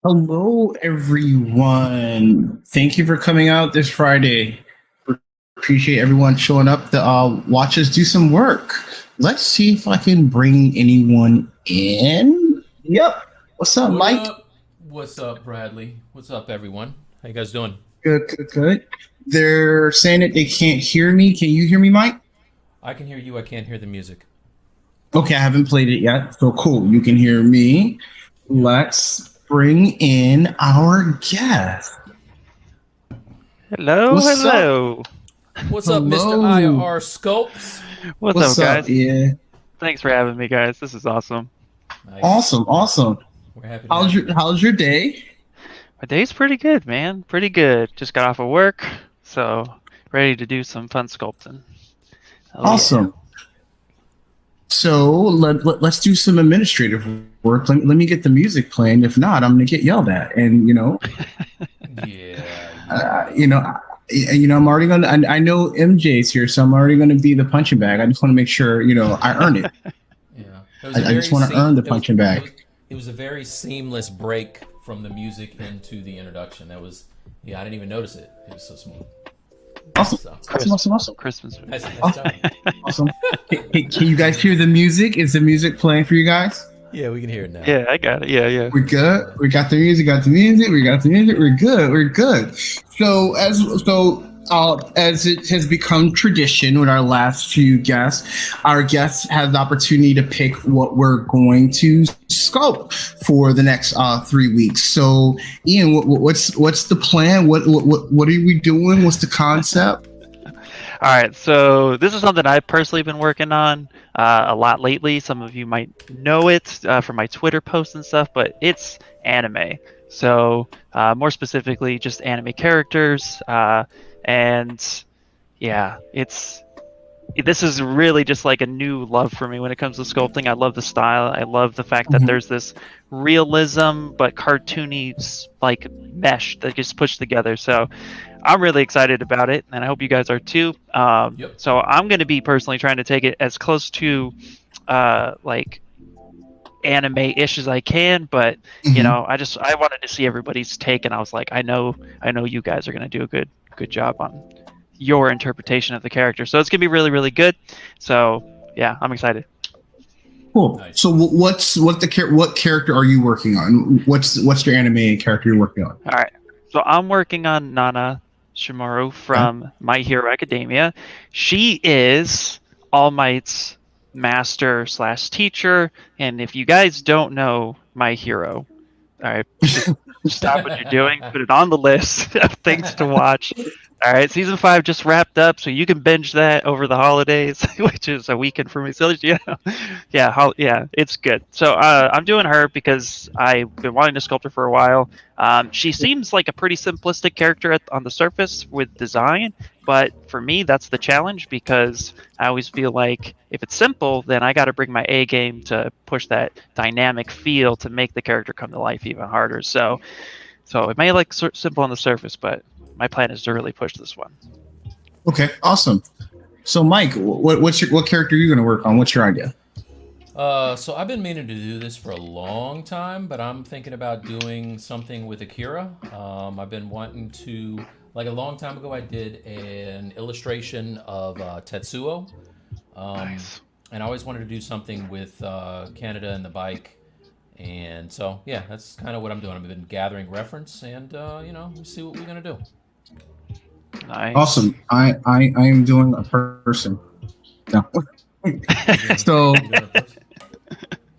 Hello, everyone. Thank you for coming out this Friday. Appreciate everyone showing up to watch us do some work. Let's see if I can bring anyone in. Yep. What's up, What Mike? up? What's up, Bradley? What's up, everyone? How you guys doing? Good, good, good. They're saying that they can't hear me. Can you hear me, Mike? I can hear you. I can't hear the music. Okay, I haven't played it yet. So cool. You can hear me. Yep. Let's bring in our guest. Hello, What's up? hello. What's up, Mr. Hello. IR Sculpts? What's up, What's up? guys? Yeah. Thanks for having me, guys. This is awesome. Nice. Awesome, awesome. We're happy to How's have you. your day? My day's pretty good, man. Pretty good. Just got off of work, so ready to do some fun sculpting. Oh yeah. Awesome. So let's do some administrative work. Let me get the music playing. If not, I'm gonna get yelled at. And Yeah, uh, yeah. you know, I'm already gonna. I know MJ's here, so I'm already gonna be the punching bag. I just want to make sure I earn it. Yeah. It was a I just very want to earn the it was, punching it was bag. it was a very seamless break from the music into the introduction. That was I didn't even notice it. It was so smooth. Awesome, So awesome, awesome, awesome, Christmas. nice awesome, job. awesome. Can you guys hear the music? Is the music playing for you guys? Yeah, we can hear it now. Yeah, I got it. Yeah, yeah. We're good. We got the music. Got the music. We got the music. We're good. We're good. As it has become tradition with our last few guests, our guests have the opportunity to pick what we're going to sculpt for the next 3 weeks. So, Ian, what's the plan? What are we doing? What's the concept? All right, so this is something I've personally been working on a lot lately. Some of you might know it from my Twitter posts and stuff, but it's anime. So more specifically, just anime characters, and yeah, this is really just like a new love for me when it comes to sculpting. I love the style. I love the fact that Mhm. there's this realism but cartoony like mesh that gets pushed together. So I'm really excited about it, and I hope you guys are too. Yep. So I'm going to be personally trying to take it as close to like anime-ish as I can, but Mhm. I wanted to see everybody's take, and I was like, I know you guys are going to do a good job on your interpretation of the character. So it's gonna be really, really good. So yeah, I'm excited. Cool. Nice. So, what character are you working on? What's your anime character you're working on? All right. So I'm working on Nana Shimura Okay. from My Hero Academia. She is All Might's master slash teacher. And if you guys don't know My Hero, all right, just stop what you're doing, put it on the list of things to watch. All right, season 5 just wrapped up, so you can binge that over the holidays, which is a weekend for me. So yeah, it's good. So I'm doing her because I've been wanting to sculpt her for a while. She seems like a pretty simplistic character on the surface with design, but for me, that's the challenge because I always feel like if it's simple, then I got to bring my A game to push that dynamic feel to make the character come to life even harder. So it may look simple on the surface, but my plan is to really push this one. Okay. Awesome. So, Mike, what character are you going to work on? What's your idea? So I've been meaning to do this for a long time, but I'm thinking about doing something with Akira. I've been wanting to, like a long time ago, I did an illustration of Tetsuo, um, Nice. and I always wanted to do something with Canada and the bike. And so, yeah, that's kind of what I'm doing. I've been gathering reference, and we'll see what we're gonna do. Nice. Awesome. I am doing a person. No. You're doing So you're doing a person.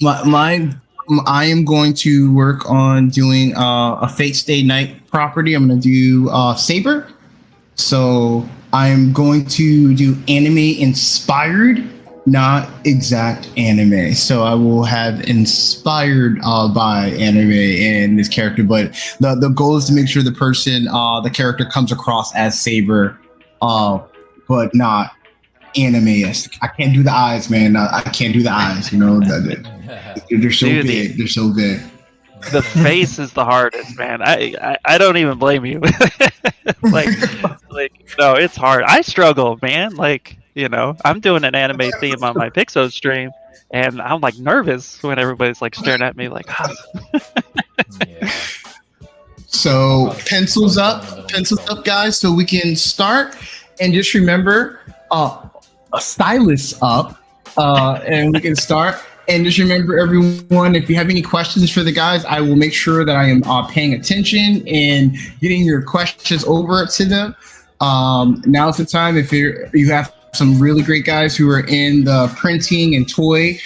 my I am going to work on doing a Fate Stay Night property. I'm going to do Saber. So I'm going to do anime inspired, not exact anime. So I will have inspired by anime in this character, but the goal is to make sure the character comes across as Saber, uh, but not anime. I can't do the eyes, man. I can't do the eyes. They're so Dude, big. They're so big. the face is the hardest, man. I don't even blame you. like no, it's hard. I struggle, man. I'm doing an anime theme on my Pixo stream, and I'm like nervous when everybody's like staring at me like, Yeah. So pencils up, guys, so we can start. And just remember, a stylus up, and we can start. And just remember, everyone, if you have any questions for the guys, I will make sure that I am paying attention and getting your questions over to them. Now's the time. If you have some really great guys who are in the printing and toy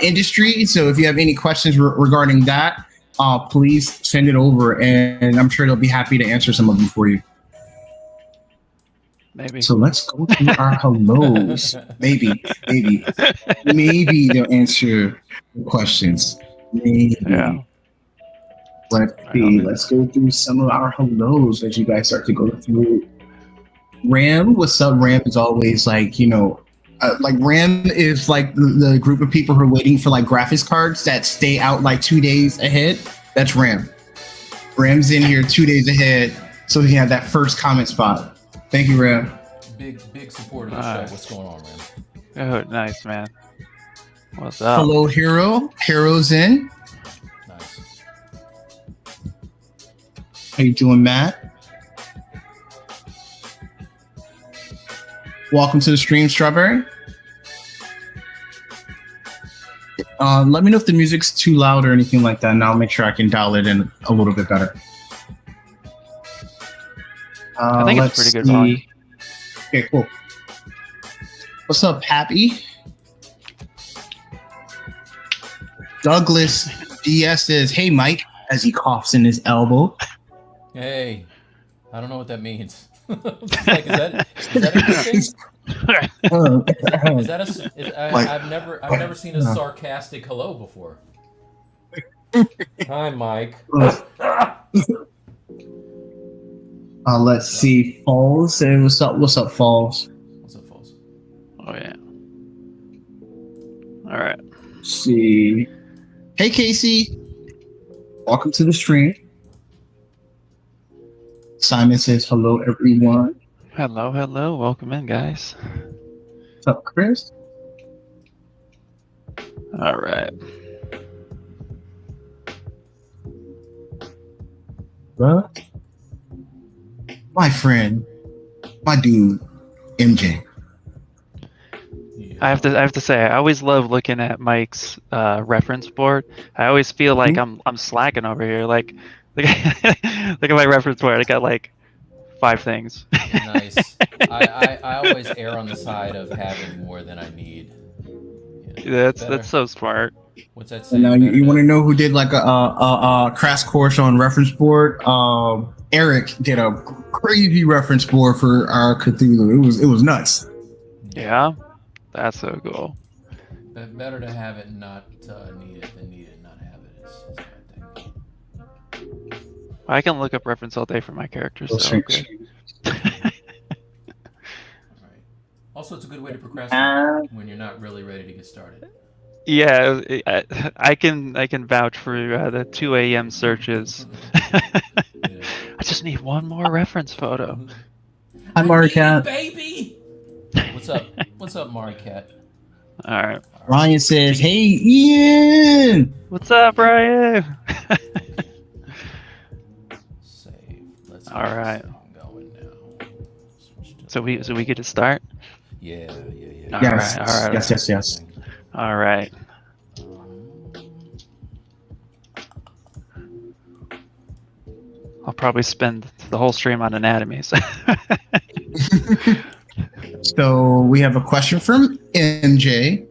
industry, so if you have any questions regarding that, please send it over, and I'm sure they'll be happy to answer some of them for you. Maybe. So let's go through our hellos. Maybe they'll answer the questions. Maybe. Yeah. Let's see. Let's go through some of our hellos as you guys start to go through. Ram, what's up? Ram is always like, like Ram is like the group of people who are waiting for like graphics cards that stay out like 2 days ahead. That's Ram. Ram's in here 2 days ahead, so he can have that first comment spot. Thank you, Ram. Big supporter of the show. What's going on, Oh, Ram? nice, man. What's up? Hello, Hero. Hero's in. Nice. How you doing, Matt? Welcome to the stream, Strawberry. Let me know if the music's too loud or anything like that, and I'll make sure I can dial it in a little bit better. I think it's pretty good volume. Okay, cool. What's up, Happy? Douglas DS says, "Hey, Mike," as he coughs in his elbow. Hey, I don't know what that means. Like, is that a good thing? I've never seen a sarcastic hello before. Hi, Mike. Let's see. Falls. Say what's up. What's up, Falls? What's up, Falls? Oh yeah. All right. Let's see. Hey, Casey. Welcome to the stream. Simon says hello, everyone. Hello. Welcome in, guys. What's up, Chris? All right. What? My friend, my dude, MJ. Yeah. I have to say, I always love looking at Mike's reference board. I always feel like I'm slacking over here. Like look at my reference board. I got like 5 things. Nice. I always err on the side of having more than I need. Yeah, That's so smart. What's that saying? Now you want to know who did like a crash course on reference board? Eric did a crazy reference board for our Cthulhu. It was nuts. Yeah, that's so cool. Better to have it and not need it than need it and not have it is my thing. I can look up reference all day for my characters. So good. All right. Also, it's a good way to procrastinate when you're not really ready to get started. Yeah, I can vouch for the 2 a.m. searches. Yeah. I just need one more reference photo. Hi, Maricat. Baby. What's up, Maricat? All right. Ryan says, "Hey, Ian." What's up, Brian? Save. Let's get All right. this thing going now. So we get to start. Yeah. All Yes, right. yes. All right. I'll probably spend the whole stream on anatomies. So we have a question from MJ.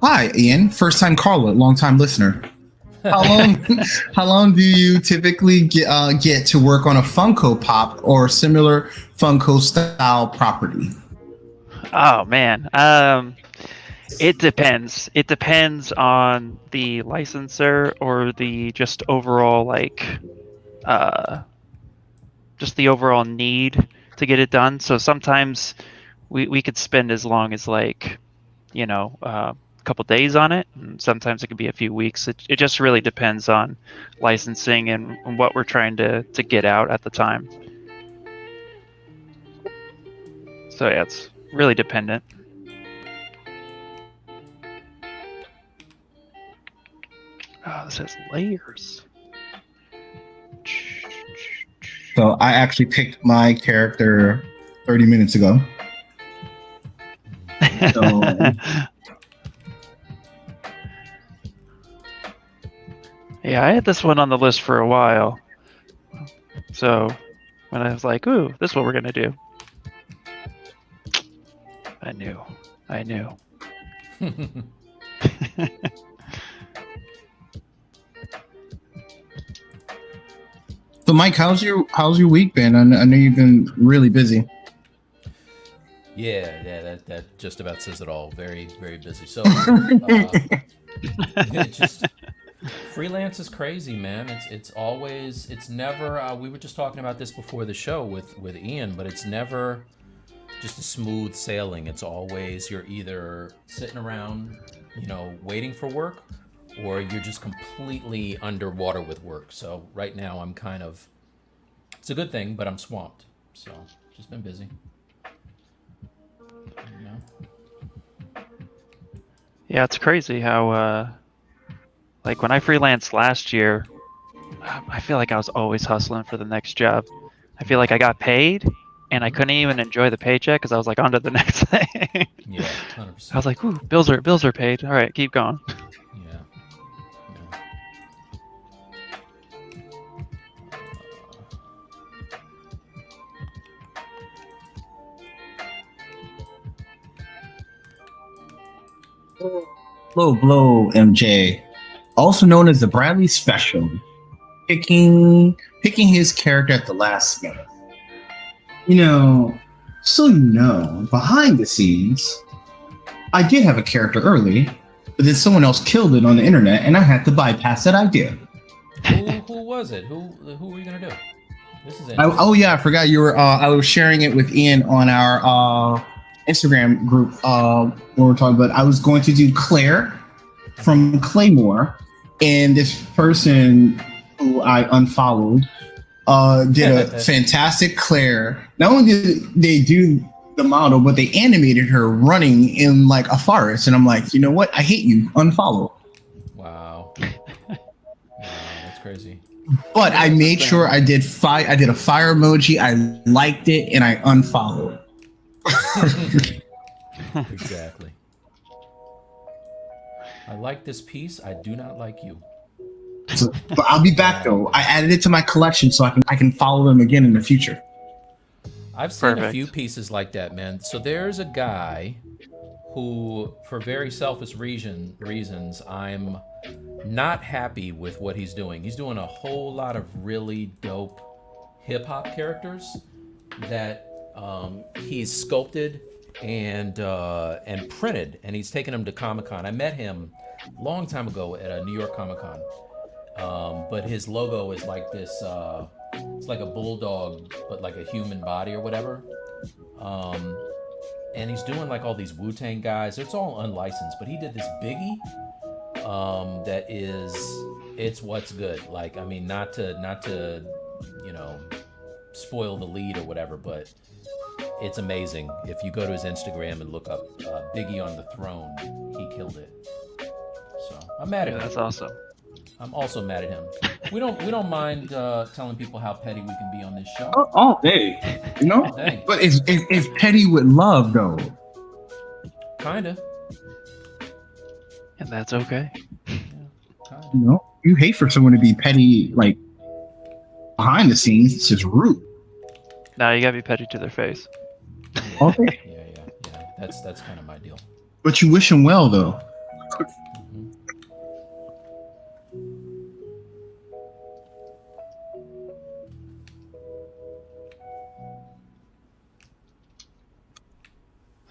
Hi, Ian. First time caller, long time listener. How long do you typically get to work on a Funko Pop or similar Funko style property? Oh man. It depends. It depends on the licensor or the just overall just the overall need to get it done. So sometimes we could spend as long as a couple days on it. And sometimes it could be a few weeks. It just really depends on licensing and what we're trying to get out at the time. So yeah, it's really dependent. Oh, this has layers. So I actually picked my character 30 minutes ago. So Yeah, I had this one on the list for a while. So when I was like, ooh, this is what we're going to do. I knew. So Mike, how's your week been? I know you've been really busy. Yeah, that just about says it all. Very, very busy. So, it just freelance is crazy, man. It's never. We were just talking about this before the show with Ian, but it's never just a smooth sailing. It's always you're either sitting around, waiting for work, or you're just completely underwater with work. So right now I'm kind of. It's a good thing, but I'm swamped. So just been busy. Yeah, it's crazy how, like when I freelanced last year, I feel like I was always hustling for the next job. I feel like I got paid and I couldn't even enjoy the paycheck because I was like on to the next thing. Yeah, 100%. I was like, ooh, bills are paid. All right, keep going. Yeah. Low blow, MJ, also known as the Bradley Special, picking his character at the last minute. Behind the scenes, I did have a character early, but then someone else killed it on the internet, and I had to bypass that idea. Who was it? Who were you gonna do? This is I forgot you were. I was sharing it with Ian on our Instagram group when we were talking about. I was going to do Claire from Claymore, and this person who I unfollowed did a fantastic Claire. Not only did they do the model, but they animated her running in like a forest, and I'm like, you know what? I hate you. Unfollow. Wow, that's crazy. But I made sure I did a fire emoji. I liked it, and I unfollowed. Exactly. I like this piece. I do not like you. So, but I'll be back though. I added it to my collection so I can follow them again in the future. I've seen a few pieces like that, man. So there's a guy who, for very selfish reasons, I'm not happy with what he's doing. He's doing a whole lot of really dope hip hop characters that he's sculpted and printed, and he's taken them to Comic-Con. I met him a long time ago at a New York Comic-Con, but his logo is like this. It's like a bulldog, but like a human body or whatever. And he's doing like all these Wu-Tang guys. It's all unlicensed, but he did this Biggie. That is, it's what's good. Like, I mean, not to, spoil the lead or whatever, but it's amazing. If you go to his Instagram and look up Biggie on the Throne, he killed it. So I'm mad at him. That's awesome. I'm also mad at him. We don't mind telling people how petty we can be on this show. All day, Dang. But it's petty with love, though. Kinda. And that's okay. Yeah, kinda. You hate for someone to be petty, like behind the scenes. It's just rude. Now you gotta be petty to their face. Okay. Yeah. That's kind of my deal. But you wish them well, though.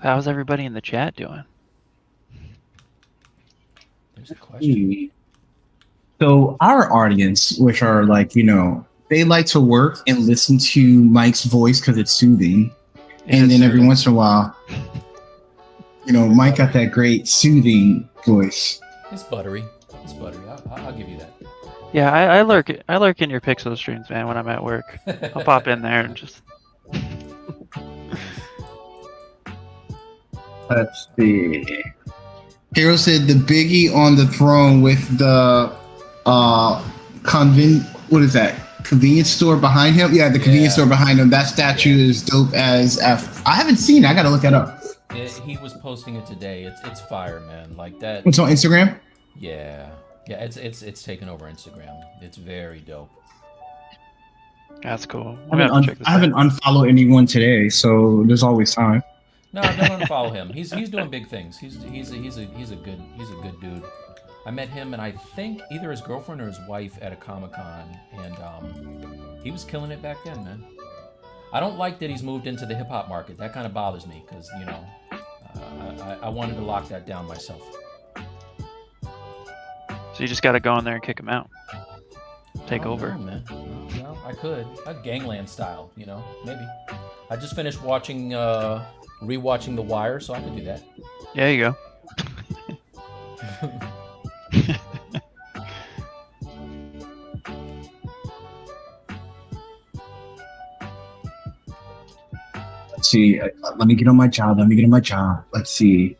How's everybody in the chat doing? There's a question. So our audience, which are like, they like to work and listen to Mike's voice because it's soothing. And then every once in a while, Mike got that great soothing voice. It's buttery. I'll give you that. Yeah, I lurk in your Pixel streams, man, when I'm at work. I'll pop in there and just... Let's see. Hero said the Biggie on the Throne with the what is that? convenience store behind him. Yeah, the convenience Yeah. store behind him. That statue is dope as F. I haven't seen it. I gotta look that up. He was posting it today. It's fire, man. Like that. It's on Instagram. Yeah. Yeah. It's taken over Instagram. It's very dope. That's cool. I haven't unfollowed anyone today, so there's always time. No, don't unfollow him. He's doing big things. He's a good dude. I met him and I think either his girlfriend or his wife at a Comic-Con, and he was killing it back then, man. I don't like that he's moved into the hip hop market. That kind of bothers me because I wanted to lock that down myself. So you just got to go in there and kick him out. Take over. Know, man. No, I could. Gangland style, maybe. I just finished rewatching The Wire, so I could do that. Yeah, you go. Let's see. Let me get on my job. Let's see.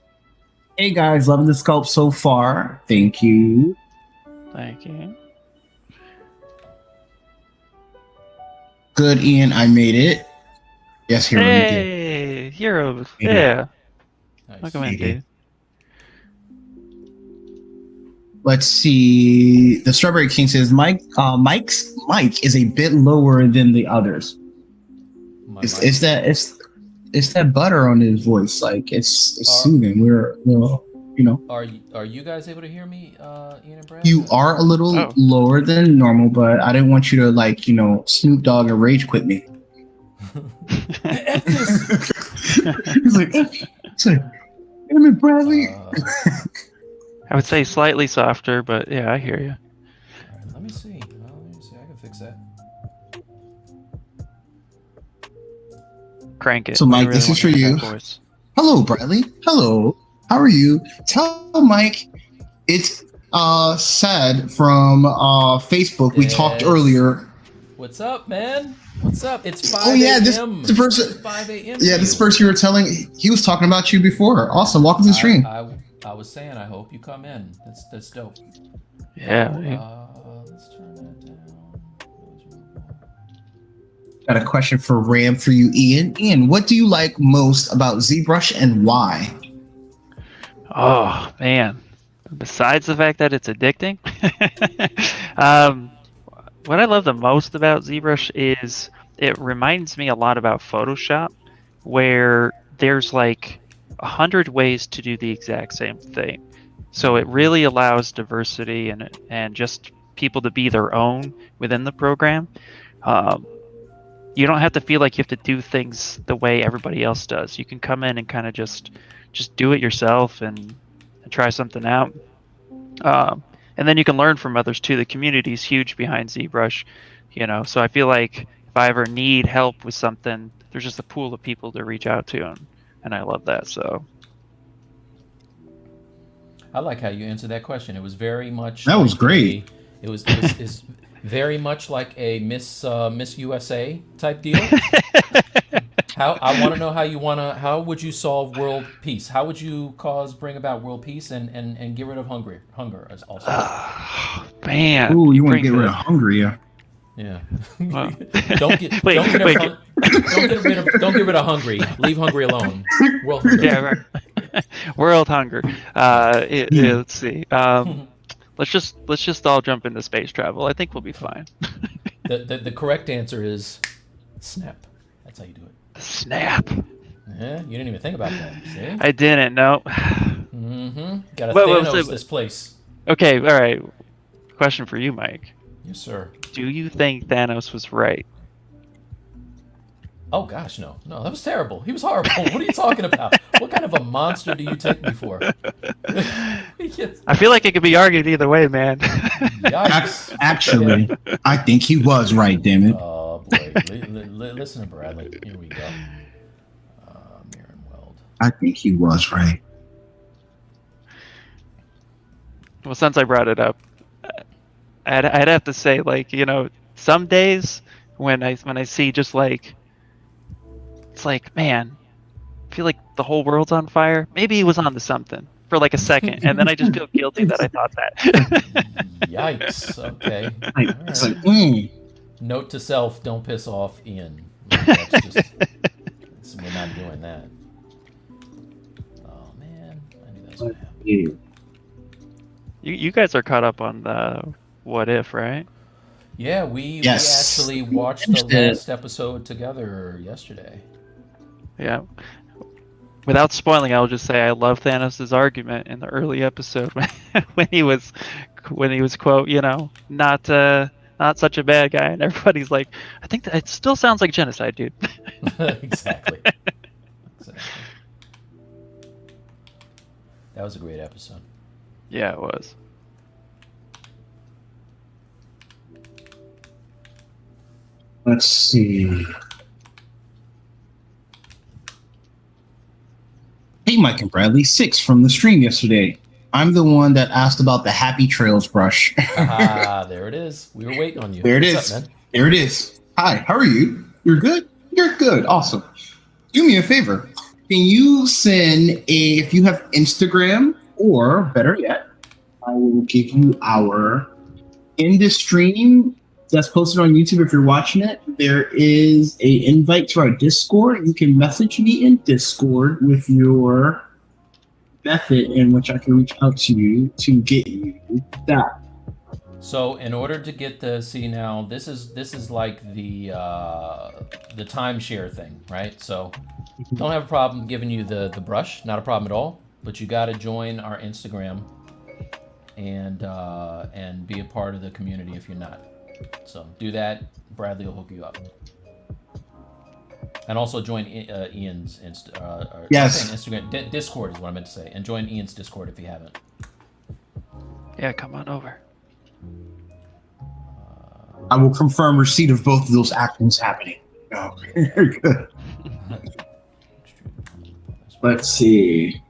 Hey guys, loving the sculpt so far. Thank you. Thank you. Good, Ian. I made it. Yes, Hero. Hey, Hero. Yeah. Nice. Welcome in, dude. Let's see. The Strawberry King says Mike's mic is a bit lower than the others. It's that butter on his voice. Like it's soothing. Are you guys able to hear me, Ian and Brad? You are a little lower than normal, but I didn't want you to Snoop Dogg and rage quit me. He's like, Emmett Bradley. I would say slightly softer, but yeah, I hear you. All right, let me see. I can fix that. Crank it. So, Mike, this is for you. Hello, Bradley. Hello. How are you? Tell Mike it's said from Facebook. We talked earlier. What's up, man? What's up? It's 5 Oh yeah, a.m. this the person. It's 5 a.m. Yeah, this person you were telling. He was talking about you before. Awesome. Welcome to the stream. I was saying, I hope you come in. That's dope. Yeah. Let's turn that down. Got a question for Ram for you, Ian. Ian, what do you like most about ZBrush and why? Oh man. Besides the fact that it's addicting, what I love the most about ZBrush is it reminds me a lot about Photoshop, where there's like 100 ways to do the exact same thing. So it really allows diversity and just people to be their own within the program. You don't have to feel like you have to do things the way everybody else does. You can come in and kind of just do it yourself and try something out. And then you can learn from others too. The community is huge behind ZBrush, so I feel like if I ever need help with something, there's just a pool of people to reach out to, and I love that. So I like how you answered that question. It was very much. That was great. It was very much like a Miss USA type deal. I want to know how would you solve world peace? How would you bring about world peace and get rid of hunger as also? Man. Ooh, you want to get rid of hunger, yeah. Yeah. Well, Don't get rid of hungry. Leave hungry alone. World hunger. Yeah, right. World hunger. Let's see. Let's just all jump into space travel. I think we'll be fine. The correct answer is snap. That's how you do it. Snap. Yeah, you didn't even think about that. See? I didn't know. Mm-hmm. Gotta Thanos this place. Okay, all right. Question for you, Mike. Yes, sir. Do you think Thanos was right? Oh gosh, no, that was terrible. He was horrible. What are you talking about? What kind of a monster do you take me for? Yes. I feel like it could be argued either way, man. Yikes. Actually, I think he was right. Damn it. Oh boy, listen to Bradley. Here we go. Mirren Weld. I think he was right. Well, since I brought it up, I'd have to say, some days when I see just it's like, man, I feel like the whole world's on fire. Maybe he was onto something for like a second, and then I just feel guilty that I thought that. Yikes. Okay. It's like, Note to self: don't piss off Ian. That's just, we're not doing that. Oh man, I knew that was gonna happen. You guys are caught up on the What If, right? Yeah, we Yes. actually watched the last episode together yesterday. Yeah. Without spoiling, I'll just say I love Thanos' argument in the early episode when he was quote, not such a bad guy, and everybody's like, I think that it still sounds like genocide, dude. Exactly. That was a great episode. Yeah, it was. Let's see. Hey, Mike and Bradley, 6 from the stream yesterday. I'm the one that asked about the Happy Trails brush. There it is. We were waiting on you. There it What's is. up, man? There it is. Hi, how are you? You're good? You're good. Awesome. Do me a favor. Can you send if you have Instagram, or better yet, I will give you our in the stream that's posted on YouTube. If you're watching it, there is a invite to our Discord. You can message me in Discord with your method in which I can reach out to you to get you that. So in order to get the now, this is like the timeshare thing, right? So don't have a problem giving you the brush, not a problem at all. But you got to join our Instagram and be a part of the community if you're not. So do that. Bradley will hook you up. And also join Ian's Instagram. Discord is what I meant to say. And join Ian's Discord if you haven't. Yeah, come on over. I will confirm receipt of both of those actions happening. Oh, very good. Let's see.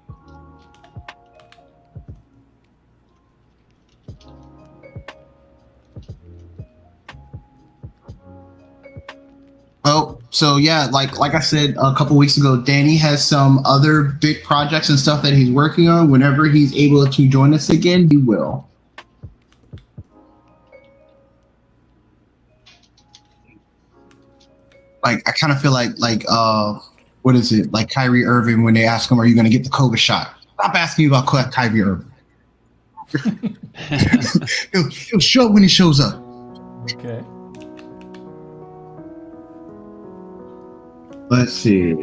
Oh, so yeah, like I said a couple weeks ago, Danny has some other big projects and stuff that he's working on. Whenever he's able to join us again, he will. Like I kind of feel like what is it? Like Kyrie Irving when they ask him, "Are you going to get the COVID shot?" Stop asking me about Kyrie Irving. he'll show up when he shows up. Okay. Let's see.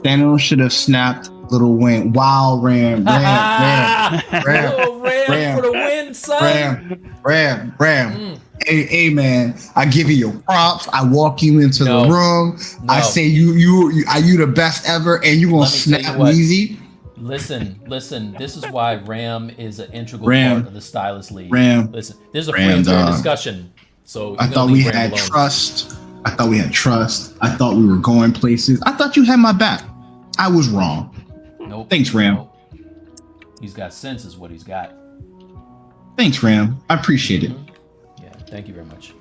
Thanos should have snapped little Wayne. Wow, Ram Little Ram for the win, son. Ram. Hey, man, I give you your props. I walk you into the room. No. I say you are you the best ever, and you gonna snap Weezy. Listen. This is why Ram is an integral part of the Stylus League. Listen, there's a free discussion. So I thought we had trust. I thought we were going places. I thought you had my back. I was wrong. Nope. Thanks, Ram. Nope. He's got sense is what he's got. Thanks, Ram. I appreciate it. Yeah, thank you very much.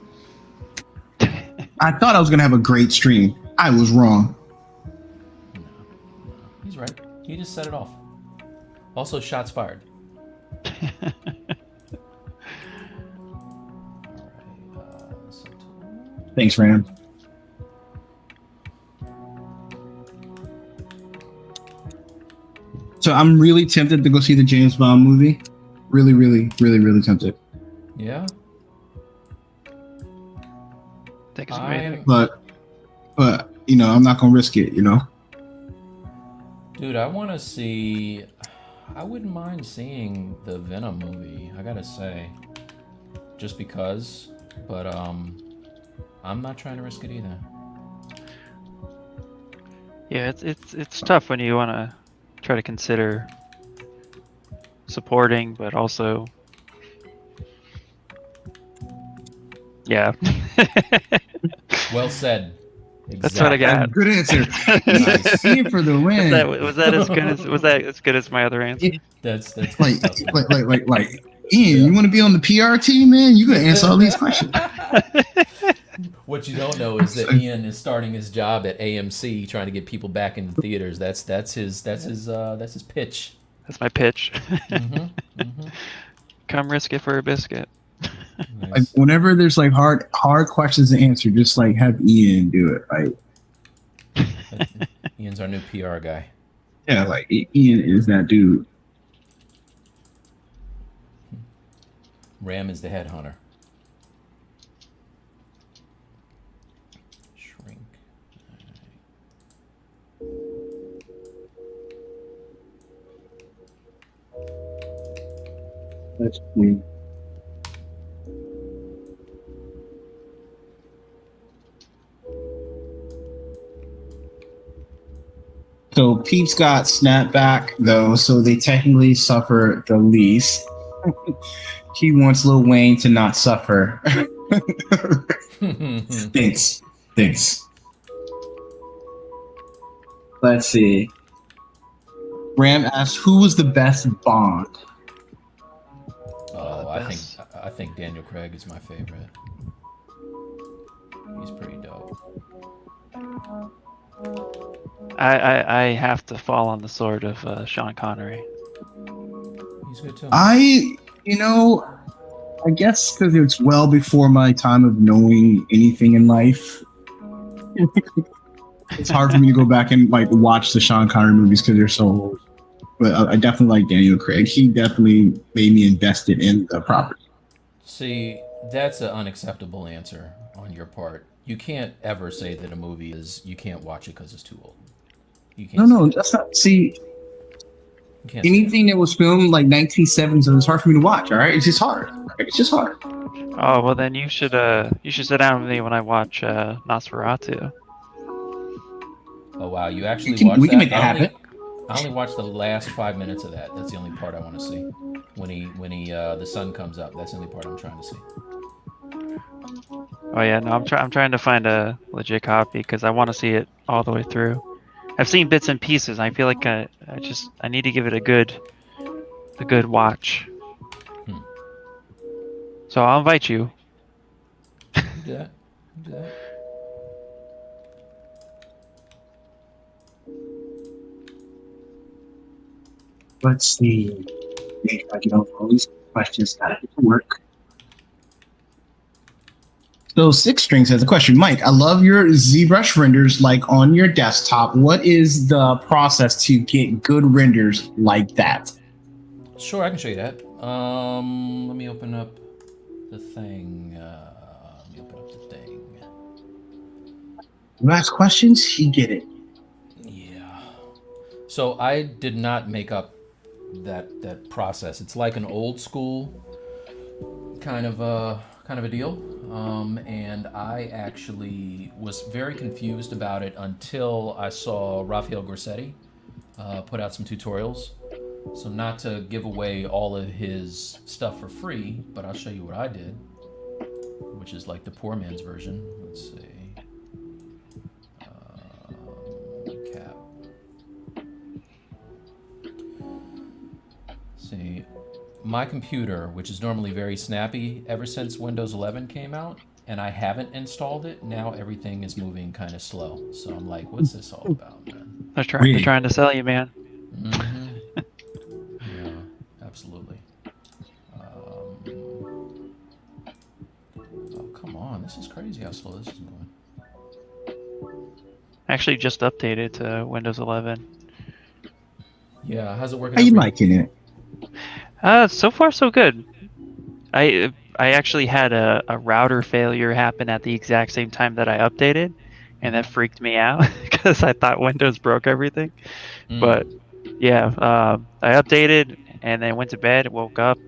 I thought I was going to have a great stream. I was wrong. No, he's right. He just set it off. Also, shots fired. Thanks, Ram. So I'm really tempted to go see the James Bond movie. Really tempted. Yeah. Think it's amazing. But I'm not gonna risk it. Dude, I want to see. I wouldn't mind seeing the Venom movie. I gotta say, just because. But I'm not trying to risk it either. Yeah, it's tough when you want to try to consider supporting, but also, yeah. Well said. Exactly. That's what I got. Good answer. Nice. See you for the win. Was that as good as my other answer? That's like Ian, you want to be on the PR team, man? You gotta answer all these questions. What you don't know is that Ian is starting his job at AMC, trying to get people back into theaters. That's his pitch. That's my pitch. Come risk it for a biscuit. Like Nice. whenever there's like hard questions to answer, just like have Ian do it. Like Ian's our new PR guy. yeah, like Ian is that dude. Ram is the headhunter. Shrink. That's me. So Peeps got snapback though, so they technically suffer the least. He wants Lil Wayne to not suffer. Thanks. Thanks. Let's see. Ram asked, "Who was the best Bond?" Oh, I think Daniel Craig is my favorite. He's pretty dope. I have to fall on the sword of Sean Connery. He's good too. I guess because it's well before my time of knowing anything in life. It's hard for me to go back and like watch the Sean Connery movies because they're so old. But I definitely like Daniel Craig. He definitely made me invested in the property. See, that's an unacceptable answer on your part. You can't ever say that a movie is you can't watch it because it's too old. You can't. No, that's not. See, You can't say anything that was filmed like 1970s, it's hard for me to watch. All right, it's just hard. It's just hard. Oh well, then you should sit down with me when I watch Nosferatu. that. Oh wow, you actually We can- watched we can that? make that happen. I only watched the last 5 minutes of that. That's the only part I want to see. When he the sun comes up, that's the only part I'm trying to see. Oh yeah, no, I'm trying to find a legit copy because I want to see it all the way through. I've seen bits and pieces. I feel like I need to give it a good watch. So I'll invite you. You do that. You do that. Let's see. If I get over all these questions, gotta get to work. So Six Strings has a question. Mike, I love your ZBrush renders like on your desktop. What is the process to get good renders like that? Sure, I can show you that. Let me open up the thing. You ask questions, he get it. Yeah. So I did not make up that process. It's like an old school kind of a deal. And I actually was very confused about it until I saw Rafael Grassetti put out some tutorials. So not to give away all of his stuff for free, but I'll show you what I did, which is like the poor man's version. Let's see. Cap. See, my computer, which is normally very snappy, ever since Windows 11 came out, and I haven't installed it, now everything is moving kind of slow. So I'm like, what's this all about, man? They're trying to sell you, man. Mm-hmm. Yeah, absolutely. Oh, come on. This is crazy how slow this is going. Actually, just updated to Windows 11. Yeah, how's it working? How out you for liking it? So far so good. I actually had a router failure happen at the exact same time that I updated, and that freaked me out because I thought Windows broke everything. But yeah, I updated and then went to bed, woke up,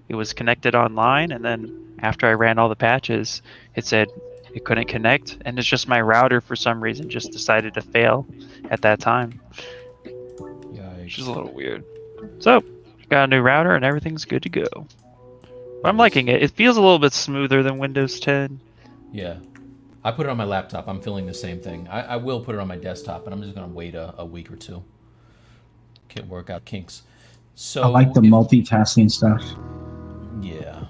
it was connected online, and then after I ran all the patches, it said it couldn't connect, and it's just my router for some reason just decided to fail at that time. Yikes. Which is a little weird. So, got a new router and everything's good to go. But I'm liking it. It feels a little bit smoother than Windows 10. Yeah. I put it on my laptop. I'm feeling the same thing. I will put it on my desktop, but I'm just going to wait a week or two. Can't work out kinks. So I like the multitasking stuff. Yeah,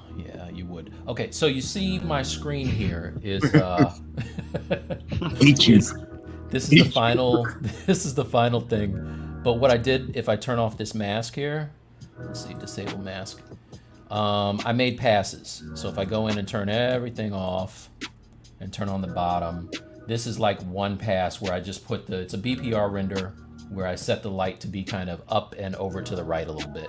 you would. Okay, so you see my screen here is Leeches. this is the final this is the final thing. But what I did, if I turn off this mask here, let's see, disable mask. I made passes. So if I go in and turn everything off and turn on the bottom, this is like one pass where I just put it's a BPR render where I set the light to be kind of up and over to the right a little bit.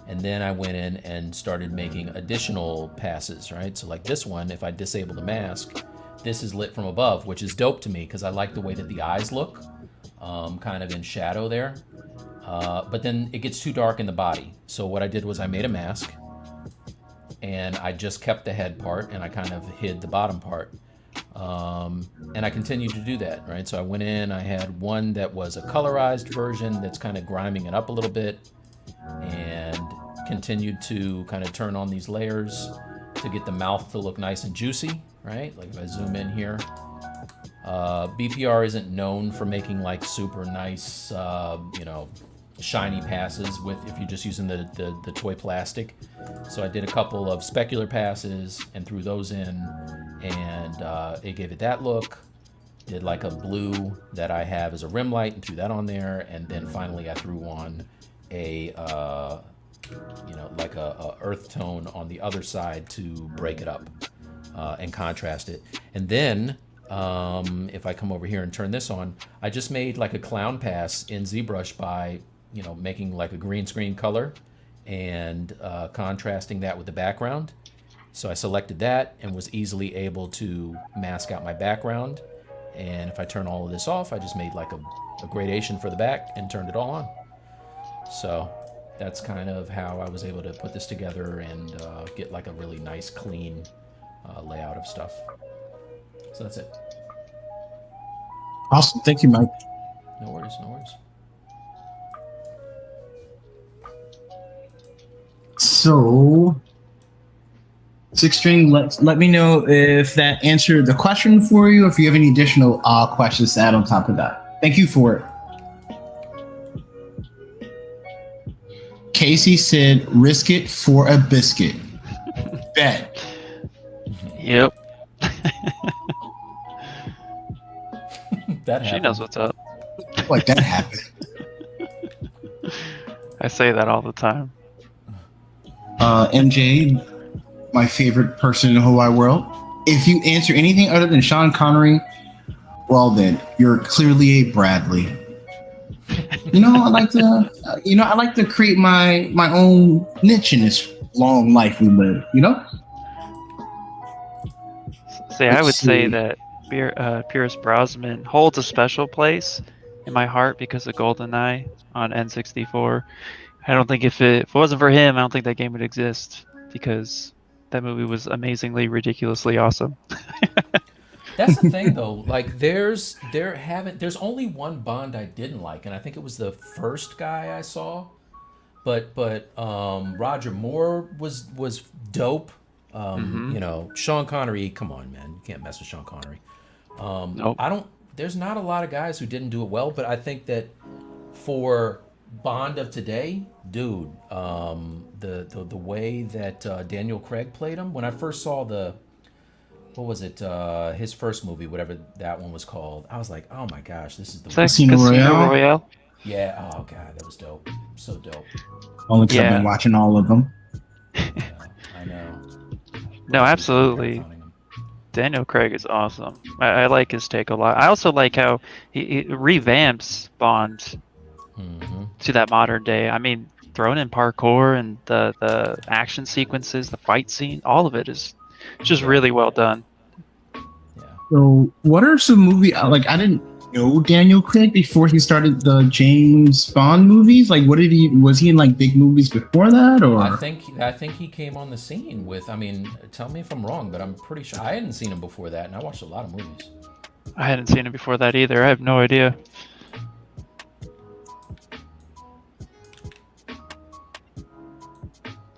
And then I went in and started making additional passes, right? So like this one, if I disable the mask, this is lit from above, which is dope to me because I like the way that the eyes look, kind of in shadow there. But then it gets too dark in the body. So what I did was I made a mask and I just kept the head part and I kind of hid the bottom part. And I continued to do that, right? So I went in, I had one that was a colorized version that's kind of griming it up a little bit and continued to kind of turn on these layers to get the mouth to look nice and juicy, right? Like if I zoom in here, BPR isn't known for making like super nice, shiny passes if you're just using the toy plastic. So I did a couple of specular passes and threw those in, and it gave it that look. Did like a blue that I have as a rim light and threw that on there, and then finally I threw on a like a earth tone on the other side to break it up and contrast it. And then if I come over here and turn this on, I just made like a clown pass in ZBrush by making like a green screen color and contrasting that with the background. So I selected that and was easily able to mask out my background. And if I turn all of this off, I just made like a gradation for the back and turned it all on. So that's kind of how I was able to put this together and get like a really nice, clean layout of stuff. So that's it. Awesome. Thank you, Mike. No worries, no worries. So, Six String, let me know if that answered the question for you, or if you have any additional questions to add on top of that. Thank you for it. Casey said, risk it for a biscuit. Bet. Yep. That She knows what's up. Like that happened. I say that all the time. MJ, my favorite person in the whole wide world. If you answer anything other than Sean Connery, well then, you're clearly a Bradley. I like to create my own niche in this long life we live. See, I would say that Pierce Brosnan holds a special place in my heart because of GoldenEye on N64. I don't think if it wasn't for him, I don't think that game would exist because that movie was amazingly, ridiculously awesome. That's the thing, though. Like, there's only one Bond I didn't like, and I think it was the first guy I saw. But Roger Moore was dope. Sean Connery. Come on, man, you can't mess with Sean Connery. Nope. There's not a lot of guys who didn't do it well, but I think that for Bond of today, dude, the way that Daniel Craig played him. When I first saw his first movie, whatever that one was called, I was like, oh my gosh, this is the Casino Royale? Yeah. Oh god, that was dope. So dope. Only because I've been watching all of them. Yeah, I know. No, absolutely. Daniel Craig is awesome. I like his take a lot. I also like how he revamps Bond to that modern day. I mean, throwing in parkour and the action sequences, the fight scene, all of it is just really well done. Yeah. So, what are some movies I didn't know Daniel Craig before he started the James Bond movies? Like, was he in like big movies before that, or? I think he came on the scene with. I mean, tell me if I'm wrong, but I'm pretty sure I hadn't seen him before that, and I watched a lot of movies. I hadn't seen it before that either. I have no idea.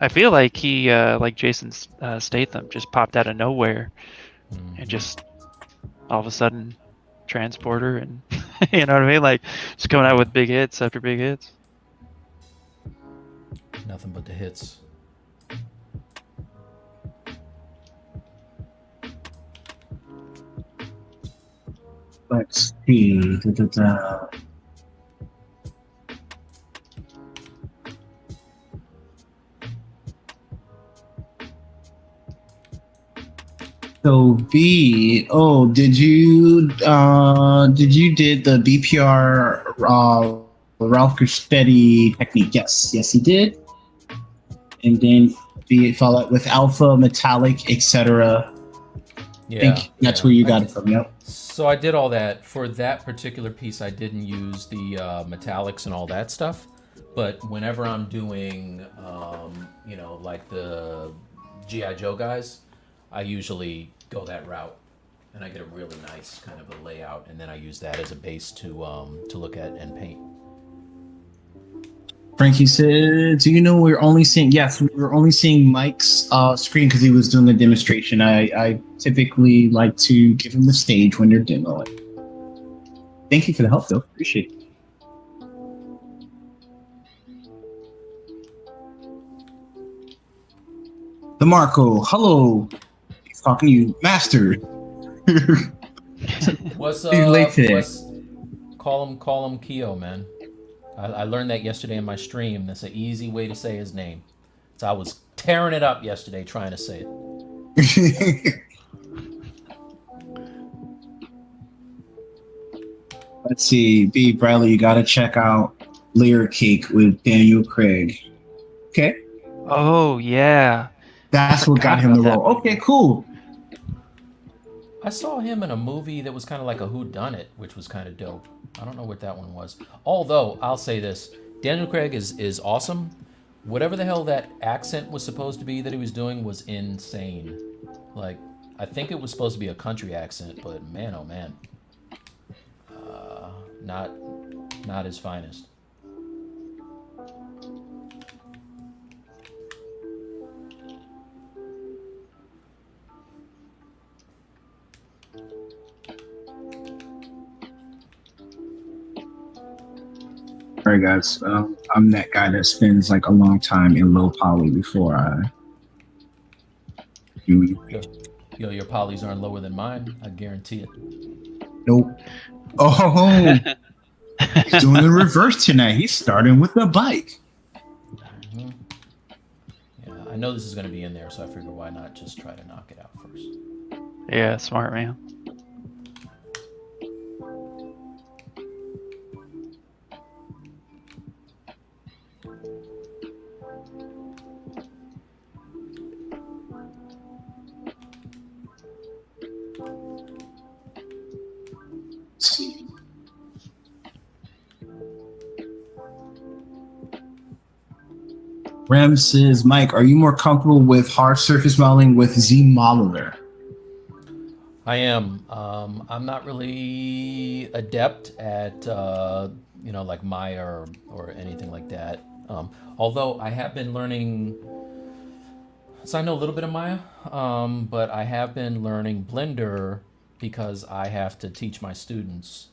I feel like he, like Jason Statham, just popped out of nowhere and just all of a sudden Transporter and you know what I mean? Like just coming out with big hits after big hits. Nothing but the hits. Let's see. So B, oh, did the BPR Ralph Garcetti technique? Yes, he did. And then B followed up with alpha, metallic, etc. I think that's where you got it from. Yep. So I did all that. For that particular piece, I didn't use the metallics and all that stuff. But whenever I'm doing, like the G.I. Joe guys, I usually go that route. And I get a really nice kind of a layout. And then I use that as a base to look at and paint. Frankie said, "Do you know we're only seeing?" Yes, we were only seeing Mike's screen because he was doing a demonstration. I typically like to give him the stage when they're demoing. Thank you for the help, though. Appreciate it. DeMarco, hello. He's talking to you, Master. What's He's late today. Call him Keo, man. I learned that yesterday in my stream. That's an easy way to say his name. So I was tearing it up yesterday trying to say it. Let's see. B. Bradley, you got to check out Layer Cake with Daniel Craig. Okay. Oh, yeah. That's what got him the role. Okay, cool. I saw him in a movie that was kind of like a whodunit, which was kind of dope. I don't know what that one was. Although, I'll say this. Daniel Craig is awesome. Whatever the hell that accent was supposed to be that he was doing was insane. Like, I think it was supposed to be a country accent, but man, oh man. Not his finest. All right, guys. I'm that guy that spends like a long time in low poly before I do. Yo, your polys aren't lower than mine. I guarantee it. Nope. Oh, he's doing the reverse tonight. He's starting with the bike. Mm-hmm. Yeah, I know this is going to be in there, so I figure why not just try to knock it out first. Yeah, smart man. Ram says, Mike, are you more comfortable with hard surface modeling with Z Modeler? I am. I'm not really adept at, like Maya or anything like that. Although I have been learning, so I know a little bit of Maya, but I have been learning Blender because I have to teach my students.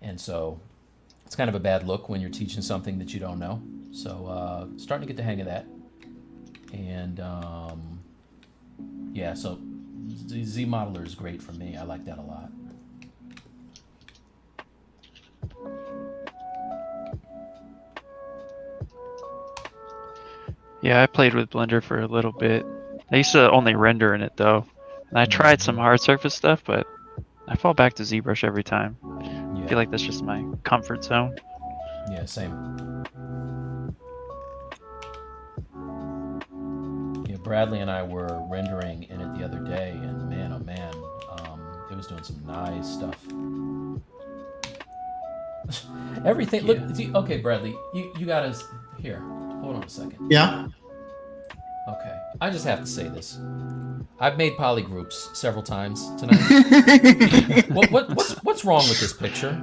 And so it's kind of a bad look when you're teaching something that you don't know. So starting to get the hang of that. And yeah, so Z Modeler is great for me. I like that a lot. Yeah, I played with Blender for a little bit. I used to only render in it though. And I tried some hard surface stuff, but I fall back to ZBrush every time. Yeah. I feel like that's just my comfort zone. Yeah, same. Yeah, Bradley and I were rendering in it the other day, and man, oh man, it was doing some nice stuff. Everything. Look, see, okay, Bradley, you got us here. Hold on a second. Yeah. Okay, I just have to say this. I've made polygroups several times tonight. What's wrong with this picture?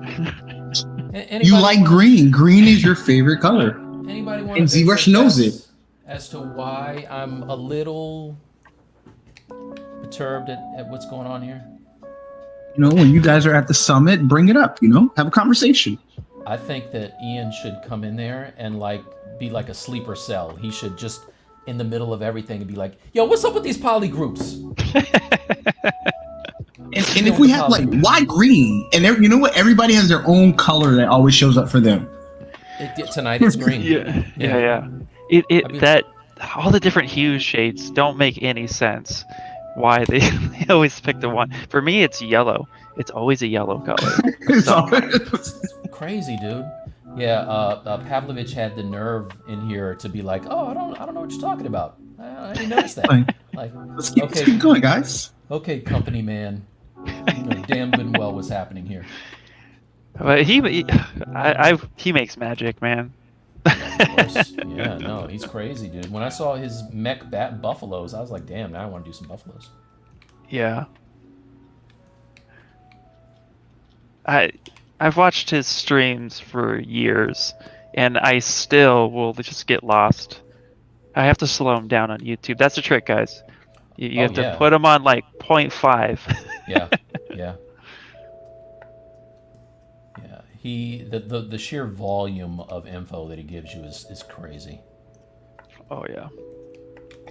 You like green. Green is your favorite color. Anybody want and to ZBrush knows it. As to why I'm a little perturbed at what's going on here? You know, when you guys are at the summit, bring it up, have a conversation. I think that Ian should come in there and be like a sleeper cell. He should just in the middle of everything and be like, yo, what's up with these poly groups? And if we have why green? And you know what? Everybody has their own color that always shows up for them. Tonight it's green. Yeah. That all the different hues shades don't make any sense. why they, they always pick the one. For me, it's yellow. It's always a yellow color. It's So- always- Crazy, dude. Yeah, Pavlovich had the nerve in here to be like, "Oh, I don't know what you're talking about. I didn't notice that." Like, let's keep okay, going, guys. okay, company man, you know damn good and well what's happening here. But he makes magic, man. Of course. Yeah, no, he's crazy, dude. When I saw his mech bat buffaloes, I was like, damn, now I want to do some buffaloes. Yeah. I've watched his streams for years, and I still will just get lost. I have to slow him down on YouTube. That's the trick, guys. You Oh, have to yeah. put him on like 0.5. Yeah, yeah. Yeah, the sheer volume of info that he gives you is crazy. Oh yeah.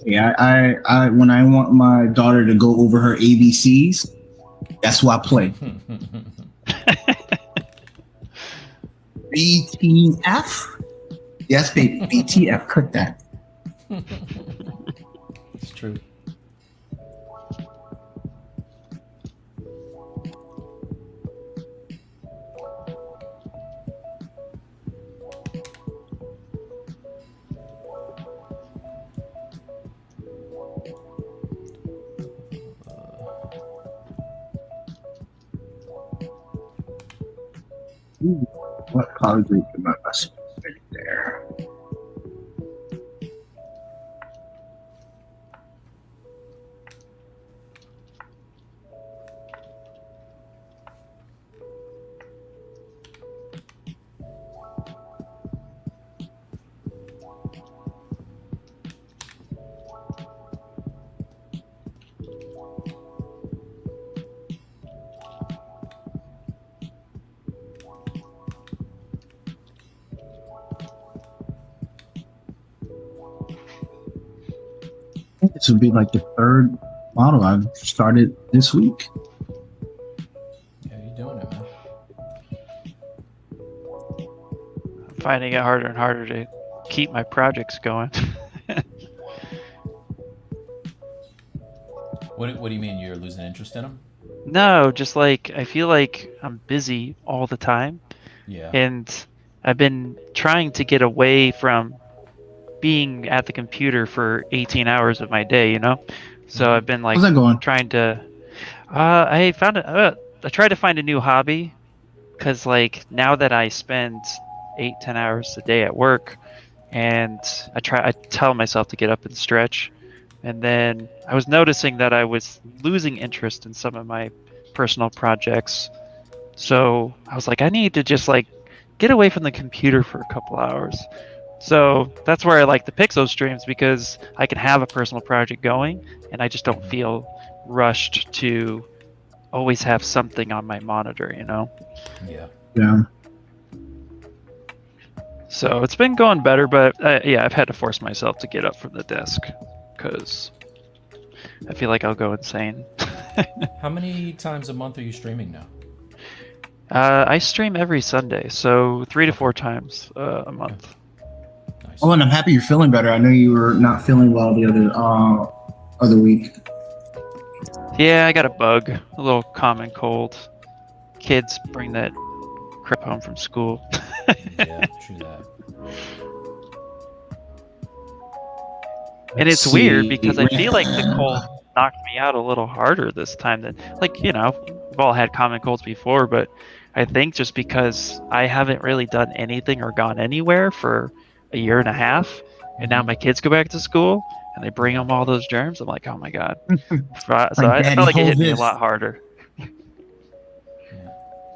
Yeah, I when I want my daughter to go over her ABCs, that's who I play. BTF? Yes, baby. BTF. Click that. It's true. Ooh, what college is my best right there? This would be like the third model I've started this week. Yeah, you're doing it, man. I'm finding it harder and harder to keep my projects going. What do you mean you're losing interest in him? No, just like I feel like I'm busy all the time, Yeah. and I've been trying to get away from being at the computer for 18 hours of my day, you know? So I've been like How's that going? trying to I tried to find a new hobby, because like now that I spend 8-10 hours a day at work, and I tell myself to get up and stretch, and then I was noticing that I was losing interest in some of my personal projects. So I was like, I need to just like get away from the computer for a couple hours. So that's where I like the Pixel streams, because I can have a personal project going and I just don't feel rushed to always have something on my monitor, you know? Yeah. Yeah. So it's been going better, but yeah, I've had to force myself to get up from the desk because I feel like I'll go insane. How many times a month are you streaming now? I stream every Sunday, so 3 to 4 times a month. Nice. Oh, and I'm happy you're feeling better. I know you were not feeling well the other week. Yeah, I got a bug, a little common cold. Kids bring that crap home from school. Yeah, true that. And it's Let's weird see. because I feel like the cold knocked me out a little harder this time than, like, you know, we've all had common colds before, but I think just because I haven't really done anything or gone anywhere for a year and a half, and now my kids go back to school and they bring home all those germs, I'm like, oh my god. So I Daddy, felt like it hit hold me a this. lot harder. Yeah.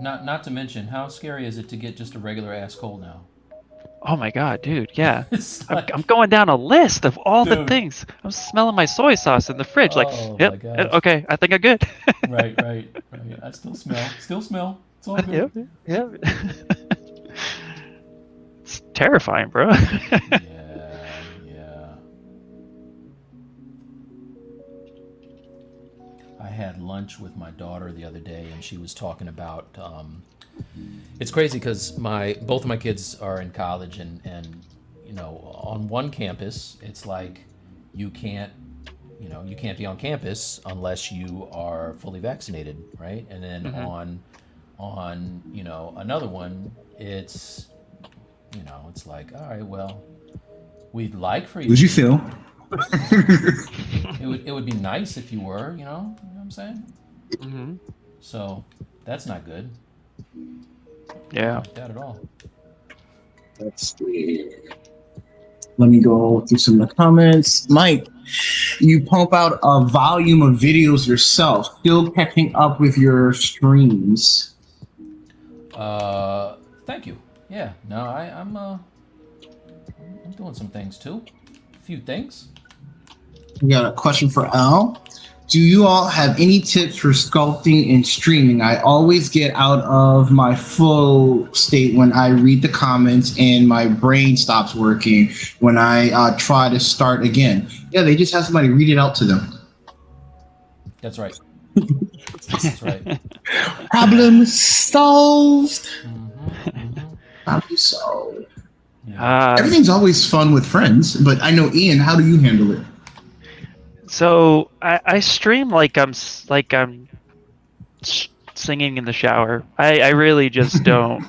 Not to mention, how scary is it to get just a regular ass cold now? Oh my god, dude, yeah. It's I'm, like, I'm going down a list of all the Dude. things. I'm smelling my soy sauce in the fridge. Like, Oh, yep, my gosh. okay, I think I'm good. right. I still smell. It's all good. Yep. It's terrifying, bro. Yeah. I had lunch with my daughter the other day, and she was talking about. It's crazy because both of my kids are in college, and you know, on one campus, it's like you can't you can't be on campus unless you are fully vaccinated, right? And then on another one, it's like, all right, well, we'd like for you. Would you feel? It would be nice if you were, you know what I'm saying? Mm-hmm. So that's not good. Yeah. Not like that at all. Let's see. Let me go through some of the comments. Mike, you pump out a volume of videos yourself, still catching up with your streams. Thank you. Yeah. No, I'm doing some things too. A few things. We got a question for Al. Do you all have any tips for sculpting and streaming? I always get out of my flow state when I read the comments and my brain stops working when I try to start again. Yeah, they just have somebody read it out to them. That's right. That's right. Problem solved. Mm-hmm. Problem solved. Yeah. Everything's always fun with friends, but I know, Ian, how do you handle it? So I stream like I'm singing in the shower. I really just don't.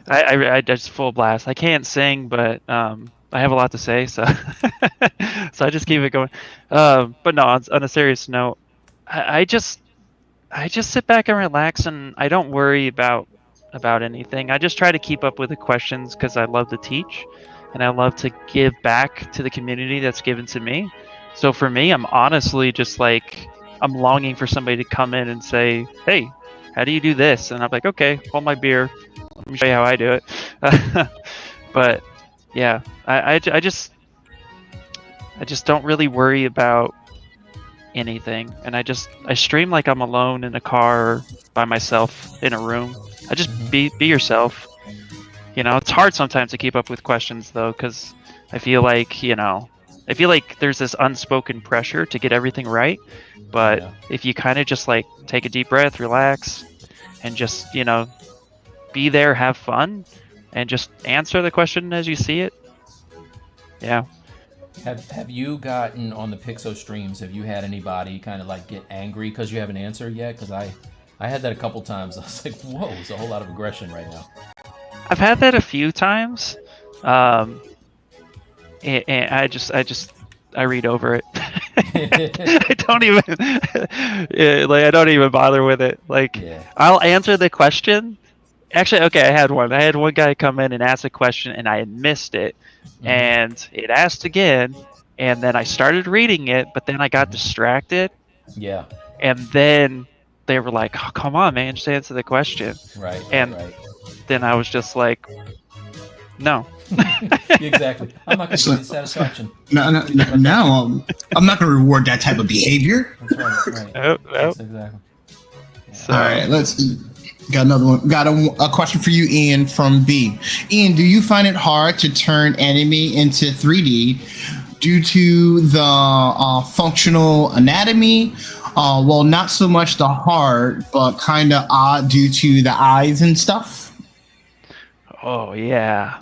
I just full blast. I can't sing, but I have a lot to say, so so I just keep it going. But no, on a serious note, I just sit back and relax, and I don't worry about anything. I just try to keep up with the questions because I love to teach, and I love to give back to the community that's given to me. So for me, I'm honestly just like I'm longing for somebody to come in and say, "Hey, how do you do this?" And I'm like, "Okay, hold my beer. Let me show you how I do it." But yeah, I just don't really worry about anything, and I stream like I'm alone in a car or by myself in a room. I just be yourself. It's hard sometimes to keep up with questions though, because I feel like there's this unspoken pressure to get everything right. But if you kind of just like take a deep breath, relax, and just be there, have fun, and just answer the question as you see it. Yeah. Have you gotten on the Pixo streams? Have you had anybody kind of like get angry because you haven't answered yet? Because I had that a couple times. I was like, whoa, there's a whole lot of aggression right now. I've had that a few times, and I read over it. I don't even bother with it. I'll answer the question. Actually, okay, I had one guy come in and ask a question, and I had missed it, and it asked again, and then I started reading it, but then I got distracted. Yeah. And then they were like, "Oh, come on, man, just answer the question." Right. And then I was just like, "No." Exactly. I'm not going to give you satisfaction. No, I'm not going to reward that type of behavior. That's right. Nope. That's exactly. Yeah. So, all right, got another one. Got a question for you, Ian, from B. Ian, do you find it hard to turn anime into 3D due to the functional anatomy? Well, not so much the heart, but kind of odd due to the eyes and stuff. Oh yeah.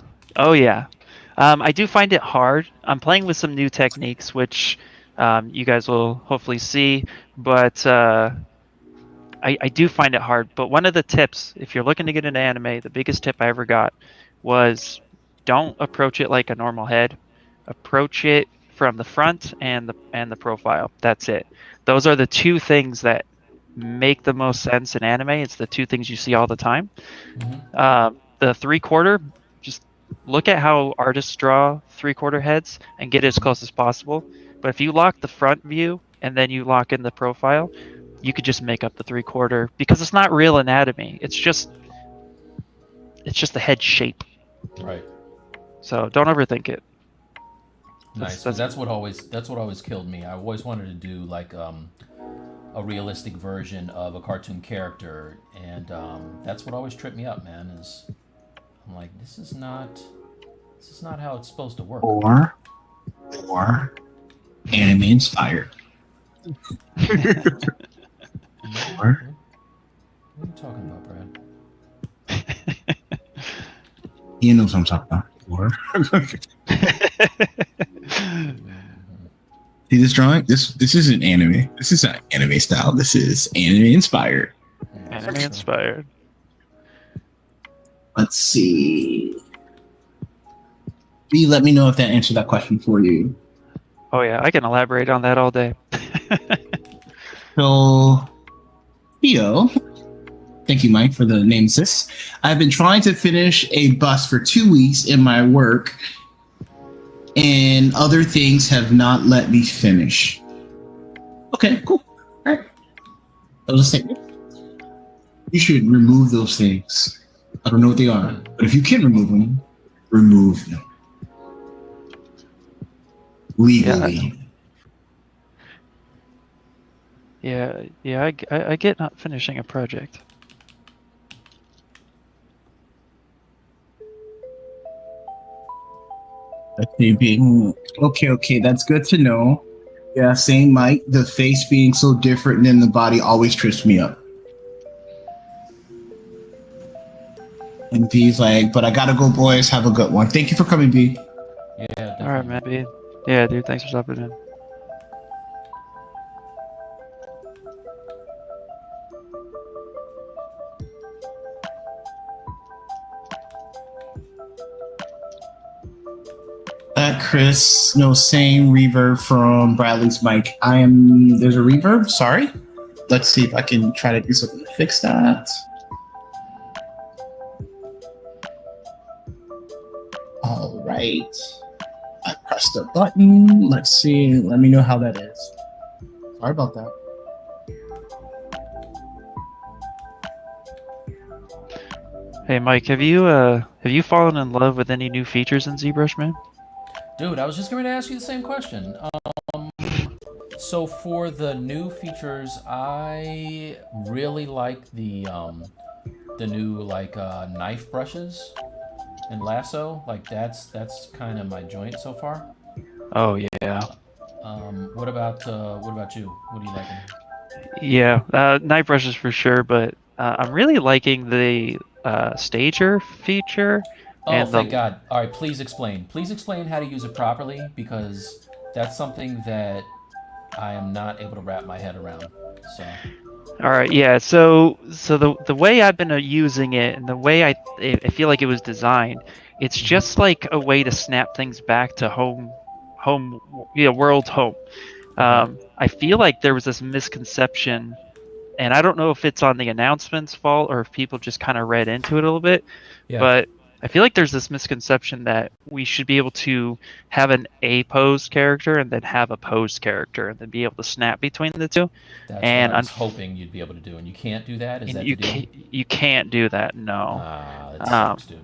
I do find it hard. I'm playing with some new techniques, which you guys will hopefully see, but I do find it hard. But one of the tips, if you're looking to get into anime, the biggest tip I ever got was don't approach it like a normal head. Approach it from the front and the profile. That's it. Those are the two things that make the most sense in anime. It's the two things you see all the time. The 3/4, just look at how artists draw 3/4 heads and get as close as possible. But if you lock the front view and then you lock in the profile, you could just make up the 3/4 because it's not real anatomy. It's just the head shape. Right. So don't overthink it. Nice. That's what always killed me. I always wanted to do like a realistic version of a cartoon character, and that's what always tripped me up, man. I'm like, this is not how it's supposed to work. Or anime inspired. What are you talking about, Brad? You know what I'm talking about. Or See this drawing? This isn't anime. This is not anime style. This is anime inspired. Anime inspired. Let's see. B, let me know if that answered that question for you. Oh yeah, I can elaborate on that all day. So, Theo, thank you, Mike, for the name assist. I've been trying to finish a bus for 2 weeks in my work, and other things have not let me finish. Okay, cool. All right. I'll just say, you should remove those things. I don't know what they are, but if you can remove them, remove them. Legally. Yeah, I get not finishing a project. Okay, that's good to know. Yeah, same, Mike. The face being so different than the body always trips me up. And B's like, but I gotta go, boys. Have a good one. Thank you for coming, B. Yeah. Definitely. All right, man. B. Yeah, dude. Thanks for stopping in. Chris, no, same reverb from Bradley's mic. There's a reverb. Sorry. Let's see if I can try to do something to fix that. All right. I pressed the button. Let's see. Let me know how that is. Sorry about that. Hey, Mike, have you fallen in love with any new features in ZBrush, man? Dude, I was just going to ask you the same question. So for the new features, I really like the new knife brushes and lasso. Like that's kind of my joint so far. Oh yeah. What about you? What are you liking? Yeah, knife brushes for sure, but I'm really liking the stager feature. Oh, thank God. All right, please explain. Please explain how to use it properly, because that's something that I am not able to wrap my head around. So. All right, yeah. So the way I've been using it, and the way I feel like it was designed, it's just like a way to snap things back to home, world home. I feel like there was this misconception, and I don't know if it's on the announcement's fault or if people just kind of read into it a little bit, but I feel like there's this misconception that we should be able to have an A pose character and then have a pose character and then be able to snap between the two. That's and what I was hoping you'd be able to do, and you can't do that? Is that the deal? You can't do that, no. That sucks, dude.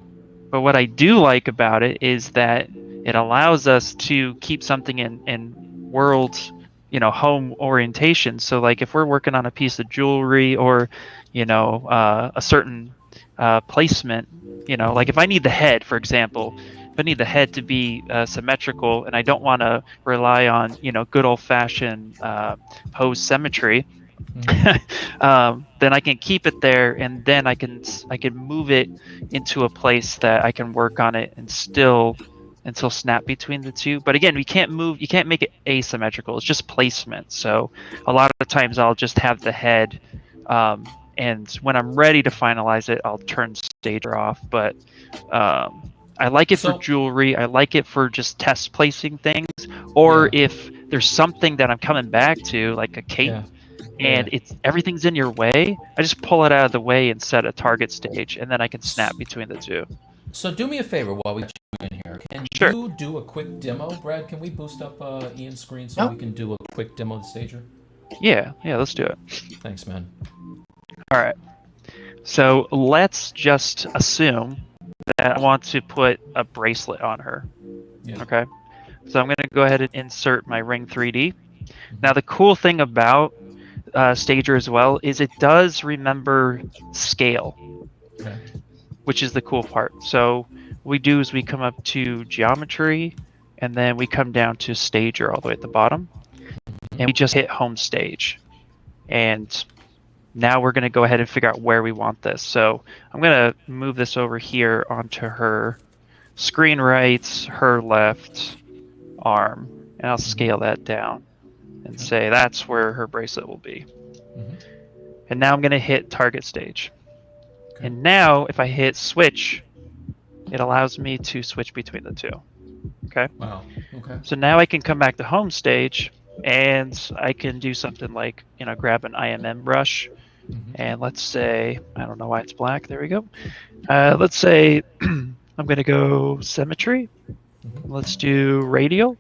But what I do like about it is that it allows us to keep something in world, home orientation. So like if we're working on a piece of jewelry or, a certain placement, like if I need the head, for example, if I need the head to be symmetrical and I don't want to rely on, good old-fashioned pose symmetry, then I can keep it there, and then I can move it into a place that I can work on it and still snap between the two. But again, you can't make it asymmetrical. It's just placement. So a lot of the times I'll just have the head, and when I'm ready to finalize it, I'll turn stager off. But I like it for jewelry. I like it for just test placing things, or if there's something that I'm coming back to, like a cape. And everything's in your way, I just pull it out of the way and set a target stage, and then I can snap between the two. So do me a favor while we get you in here. Can you do a quick demo, Brad? Can we boost up Ian's screen so we can do a quick demo of the stager? Yeah, let's do it. Thanks, man. All right. So let's just assume that I want to put a bracelet on her. Yeah. Okay. So I'm going to go ahead and insert my Ring 3D. Now the cool thing about Stager as well is it does remember scale, which is the cool part. So what we do is we come up to geometry, and then we come down to Stager all the way at the bottom, and we just hit home stage. And now we're going to go ahead and figure out where we want this. So I'm going to move this over here onto her screen right, her left arm, and I'll scale that down. and say that's where her bracelet will be. Mhm. And now I'm going to hit target stage. Okay. And now if I hit switch, it allows me to switch between the two. Okay. Wow. Okay. So now I can come back to home stage and I can do something like, grab an IMM brush. Mhm. And let's say, I don't know why it's black. There we go. Let's say I'm going to go symmetry. Mhm. Let's do radial.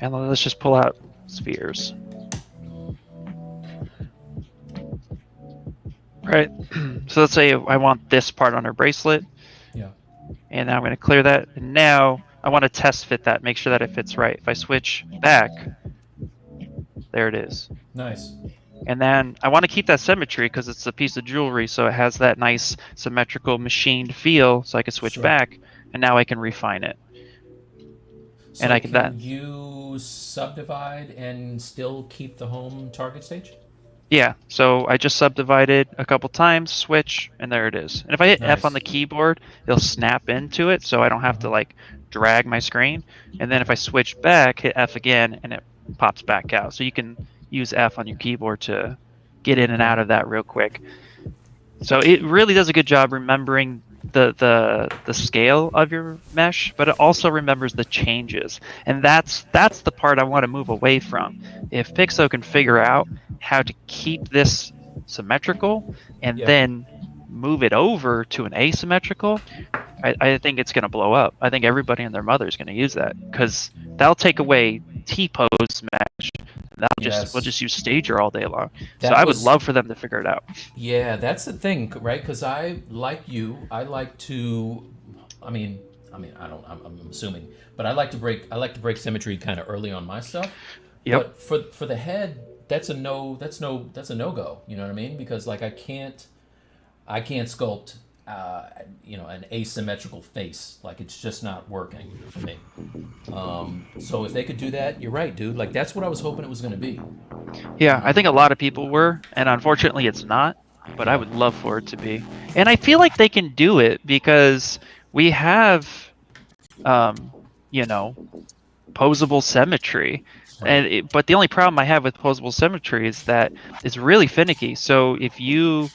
And let's just pull out spheres. Right. So let's say I want this part on her bracelet. Yeah. And now I'm going to clear that. And now I want to test fit that, make sure that it fits right. If I switch back, there it is. Nice. And then I want to keep that symmetry because it's a piece of jewelry, so it has that nice symmetrical machined feel. So I can switch Sure. back, and now I can refine it. So And I can can you subdivide and still keep the home target stage? Yeah, so I just subdivided a couple times, switch, and there it is. And if I hit F on Nice. the keyboard, it'll snap into it, so I don't have to Uh-huh. drag my screen. And then if I switch back, hit F again, and it pops back out. So you can use F on your keyboard to get in and out of that real quick. So it really does a good job remembering the scale of your mesh, but it also remembers the changes. And that's the part I want to move away from. If Pixo can figure out how to keep this symmetrical and Yeah. then move it over to an asymmetrical, I think it's going to blow up. I think everybody and their mother is going to use that because that'll take away T-pose mesh. We'll just use Stager all day long. So That I would was- love for them to figure it out. Yeah, that's the thing, right? Because I like you. I like to. I mean, I don't. I'm assuming, but I like to break symmetry kind of early on my stuff. Yep. But for the head, that's a no. That's a no go. You know what I mean? Because like I can't sculpt. An asymmetrical face. Like it's just not working for me. So if they could do that, you're right, dude. Like that's what I was hoping it was going to be. Yeah, I think a lot of people were, and unfortunately it's not, but I would love for it to be. And I feel like they can do it because we have, posable symmetry. Right. But the only problem I have with posable symmetry is that it's really finicky. So if you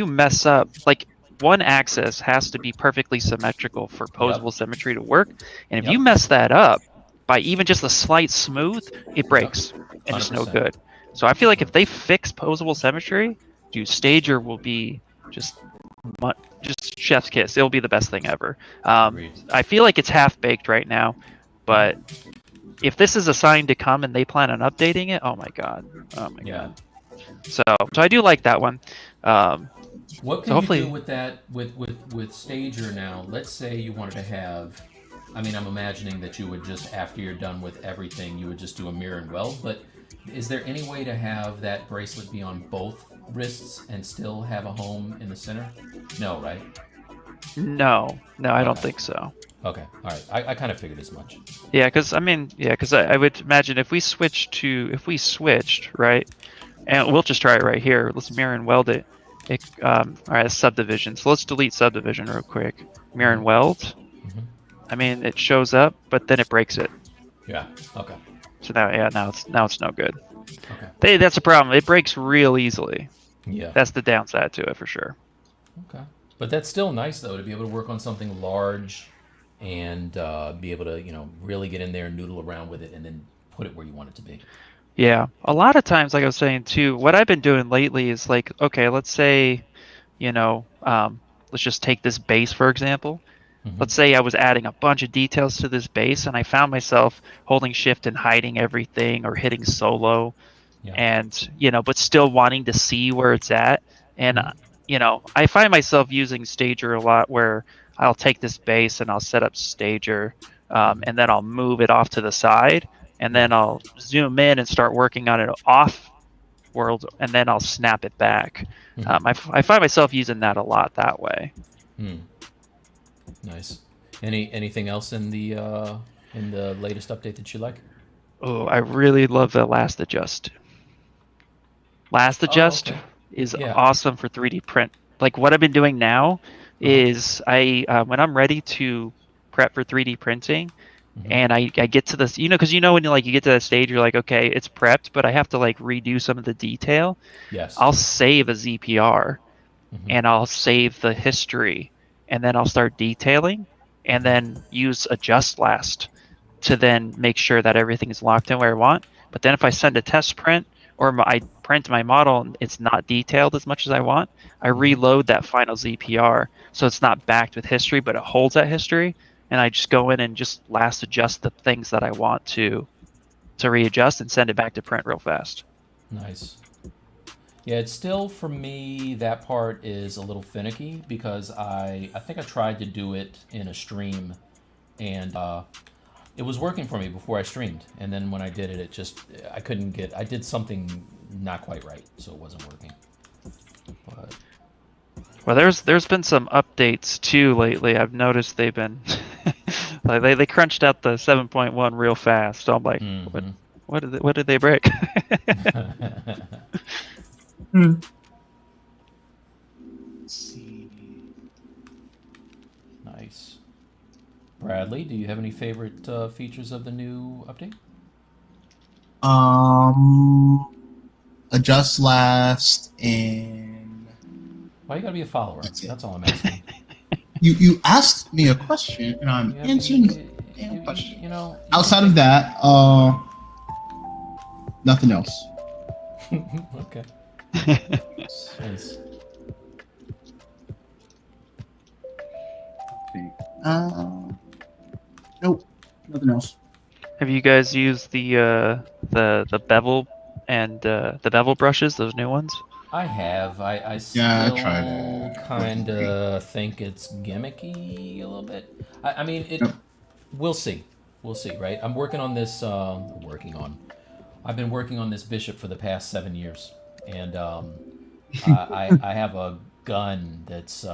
mess up, like one axis has to be perfectly symmetrical for posable symmetry to work. And if you mess that up by even just a slight smooth, it breaks and it's no 100%. good. So I feel like if they fix posable symmetry, dude, Stager will be just chef's kiss. It'll be the best thing ever. Agreed. I feel like it's half baked right now, but if this is a sign to come and they plan on updating it, oh my god. God. So I do like that one. What can you do with that with Stager now? Let's say you wanted to have. I mean, I'm imagining that you would just after you're done with everything, you would just do a mirror and weld. But is there any way to have that bracelet be on both wrists and still have a home in the center? No, right? No, I don't think so. Okay, all right. I kind of figured as much. Yeah, because I would imagine if we switched, right, and we'll just try it right here. Let's mirror and weld it. All right, subdivision. So let's delete subdivision real quick. Mirror and weld. Mm-hmm. I mean, it shows up, but then it breaks it. Yeah. Okay. So now it's no good. Okay. That's a problem. It breaks real easily. Yeah. That's the downside to it for sure. Okay. But that's still nice though to be able to work on something large and be able to really get in there and noodle around with it and then put it where you want it to be. Yeah, a lot of times, like I was saying too, what I've been doing lately is like, okay, let's say, let's just take this base for example. Mm-hmm. Let's say I was adding a bunch of details to this base and I found myself holding shift and hiding everything or hitting solo and, but still wanting to see where it's at. And, I find myself using Stager a lot where I'll take this base and I'll set up Stager and then I'll move it off to the side and then I'll zoom in and start working on it off world and then I'll snap it back. Mm-hmm. I find myself using that a lot that way. Nice. Anything else in the latest update that you like? Oh, I really love the last adjust. Last adjust is awesome for 3D print. Like what I've been doing now is when I'm ready to prep for 3D printing, And I get to this, because when you get to that stage, you're like, okay, it's prepped, but I have to like redo some of the detail. Yes. I'll save a ZPR Mm-hmm. and I'll save the history, and then I'll start detailing, and then use adjust last to then make sure that everything is locked in where I want. But then if I send a test print, or I print my model and it's not detailed as much as I want, I reload that final ZPR so it's not backed with history, but it holds that history, and I just go in and just last adjust the things that I want to readjust and send it back to print real fast. Nice. Yeah, it's still, for me, that part is a little finicky because I think I tried to do it in a stream, and it was working for me before I streamed, and then when I did it, I couldn't I did something not quite right, so it wasn't working. But Well, there's been some updates too lately. I've noticed they've been like they crunched out the 7.1 real fast. So I'm like, what did they break? Let's see. nice. Bradley, do you have any favorite features of the new update? Adjust last and Why you gotta be a follower? That's all I'm asking. you asked me a question and I'm answering the damn question. Outside of that, nothing else. Okay. Nice. Nope, nothing else. Have you guys used the bevel and the bevel brushes, those new ones? I have. I Yeah, I still tried it. kind of think it's gimmicky a little bit. I mean, Yep. we'll see. We'll see, right? I'm working on this. I've been working on this bishop for the past 7 years, and I have a gun that's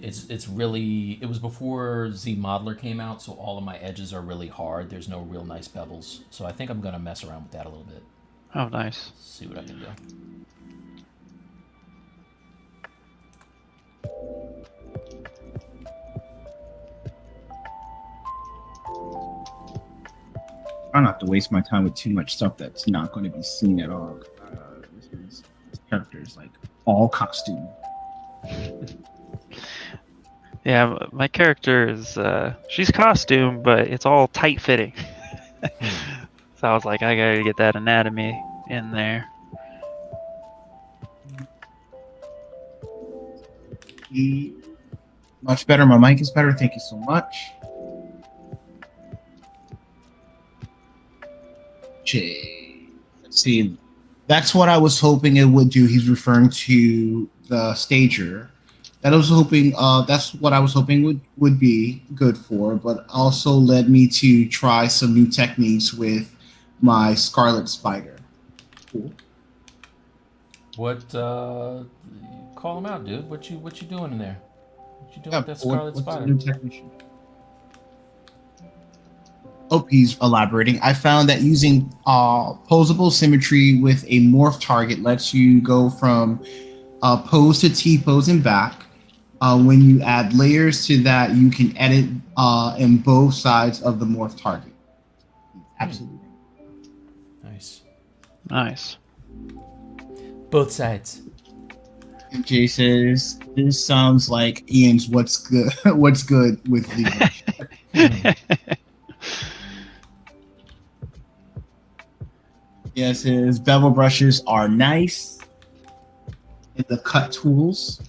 it's really, it was before Z Modeler came out, so all of my edges are really hard. There's no real nice bevels, so I think I'm gonna mess around with that a little bit. Oh, nice. See what I can do. Try not to waste my time with too much stuff that's not going to be seen at all. This character is like all costume. Yeah, my character is she's costume, but it's all tight fitting. So I was like, I gotta get that anatomy in there. Much better. My mic is better. Thank you so much. Let's see. That's what I was hoping it would do. He's referring to the stager. That I was hoping. That's what I was hoping would be good for, but also led me to try some new techniques with my Scarlet Spider. Cool. What? Call him out, dude. What you doing in there? What you doing with that Scarlet what's Spider? the new technician? Oh, he's elaborating. I found that using posable symmetry with a morph target lets you go from pose to T pose and back. When you add layers to that, you can edit in both sides of the morph target. Absolutely. Nice. Nice. Both sides. And Jay says, "This sounds like Ian's what's good. What's good with the." Yes, his bevel brushes are nice. And the cut tools.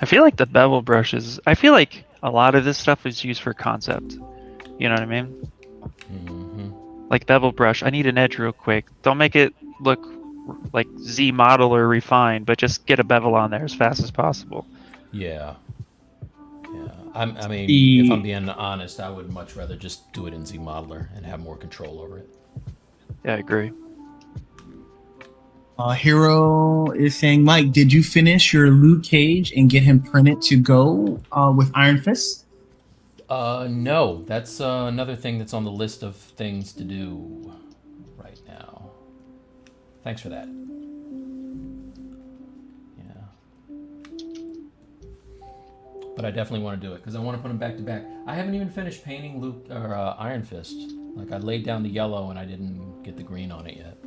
I feel like the bevel brushes, I feel like a lot of this stuff is used for concept. You know what I mean? Mm-hmm. Like bevel brush, I need an edge real quick. Don't make it look like Z model or refined, but just get a bevel on there as fast as possible. Yeah. Yeah. I mean, if I'm being honest, I would much rather just do it in Z Modeler and have more control over it. Yeah, I agree. Hero is saying, Mike, did you finish your Luke Cage and get him printed to go with Iron Fist? No. That's another thing that's on the list of things to do right now. Thanks for that. Yeah. but I definitely want to do it because I want to put them back to back. I haven't even finished painting Luke or Iron Fist. Like I laid down the yellow and I didn't get the green on it yet.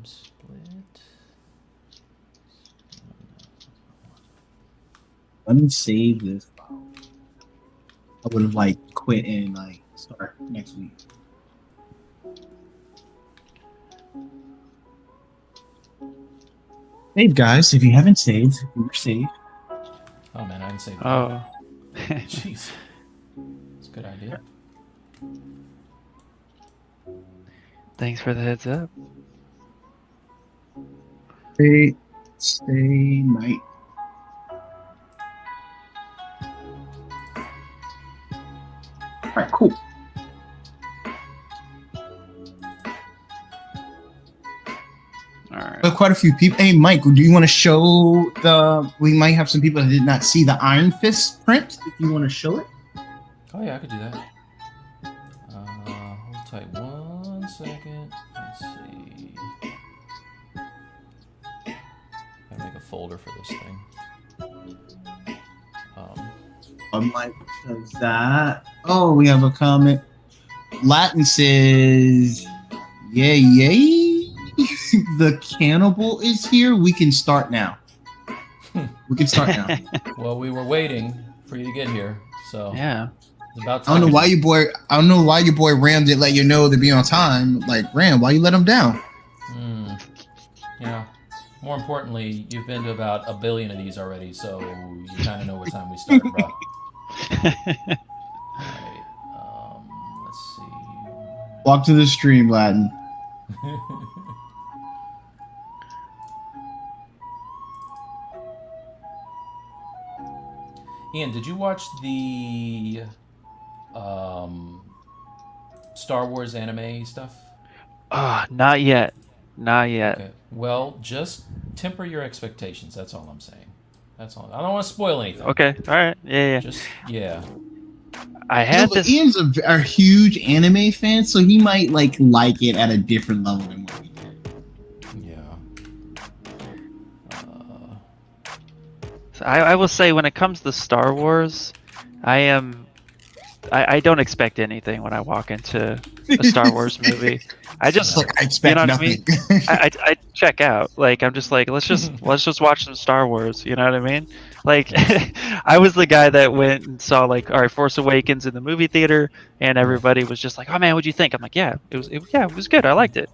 Split. Let me save this file. I would have like quit and like start next week. Save, guys. If you haven't saved, you're saved. Oh man, I didn't save. Oh. Jeez, it's a good idea. Thanks for the heads up. Stay night. All right, cool. All right. But quite a few people. Hey, Mike, do you want to show the? We might have some people that did not see the Iron Fist print. If you want to show it. Oh yeah, I could do that. Hold tight 1 second. Let's see. I make a folder for this thing. Mike does that. Oh, we have a comment. Latin says, "Yay, yay! The cannibal is here. We can start now. We can start now." Well, we were waiting for you to get here, so Yeah. it's about I time. don't know why your boy Ram didn't let you know to be on time. Like, Ram, why you let him down? Yeah. More importantly, you've been to about 1 billion of these already, so you kind of know what time we start, bro. Alright, let's see. Walk to the stream, Latin. Ian, did you watch the Star Wars anime stuff? Not yet. Not yet. Okay. Well, just temper your expectations. That's all I'm saying. That's all. I don't want to spoil anything. Okay. All right. Yeah. Just yeah. I had but this. Ian's a huge anime fan, so he might like it at a different level than what we did. Yeah. I will say when it comes to Star Wars, I don't expect anything when I walk into a Star Wars movie. I just Like, I expect what nothing. I mean? I check out. Like I'm just like let's just watch some Star Wars. You know what I mean? Like I was the guy that went and saw like all right Force Awakens in the movie theater, and everybody was just like, oh man, what'd you think? I'm like, yeah, it was good. I liked it.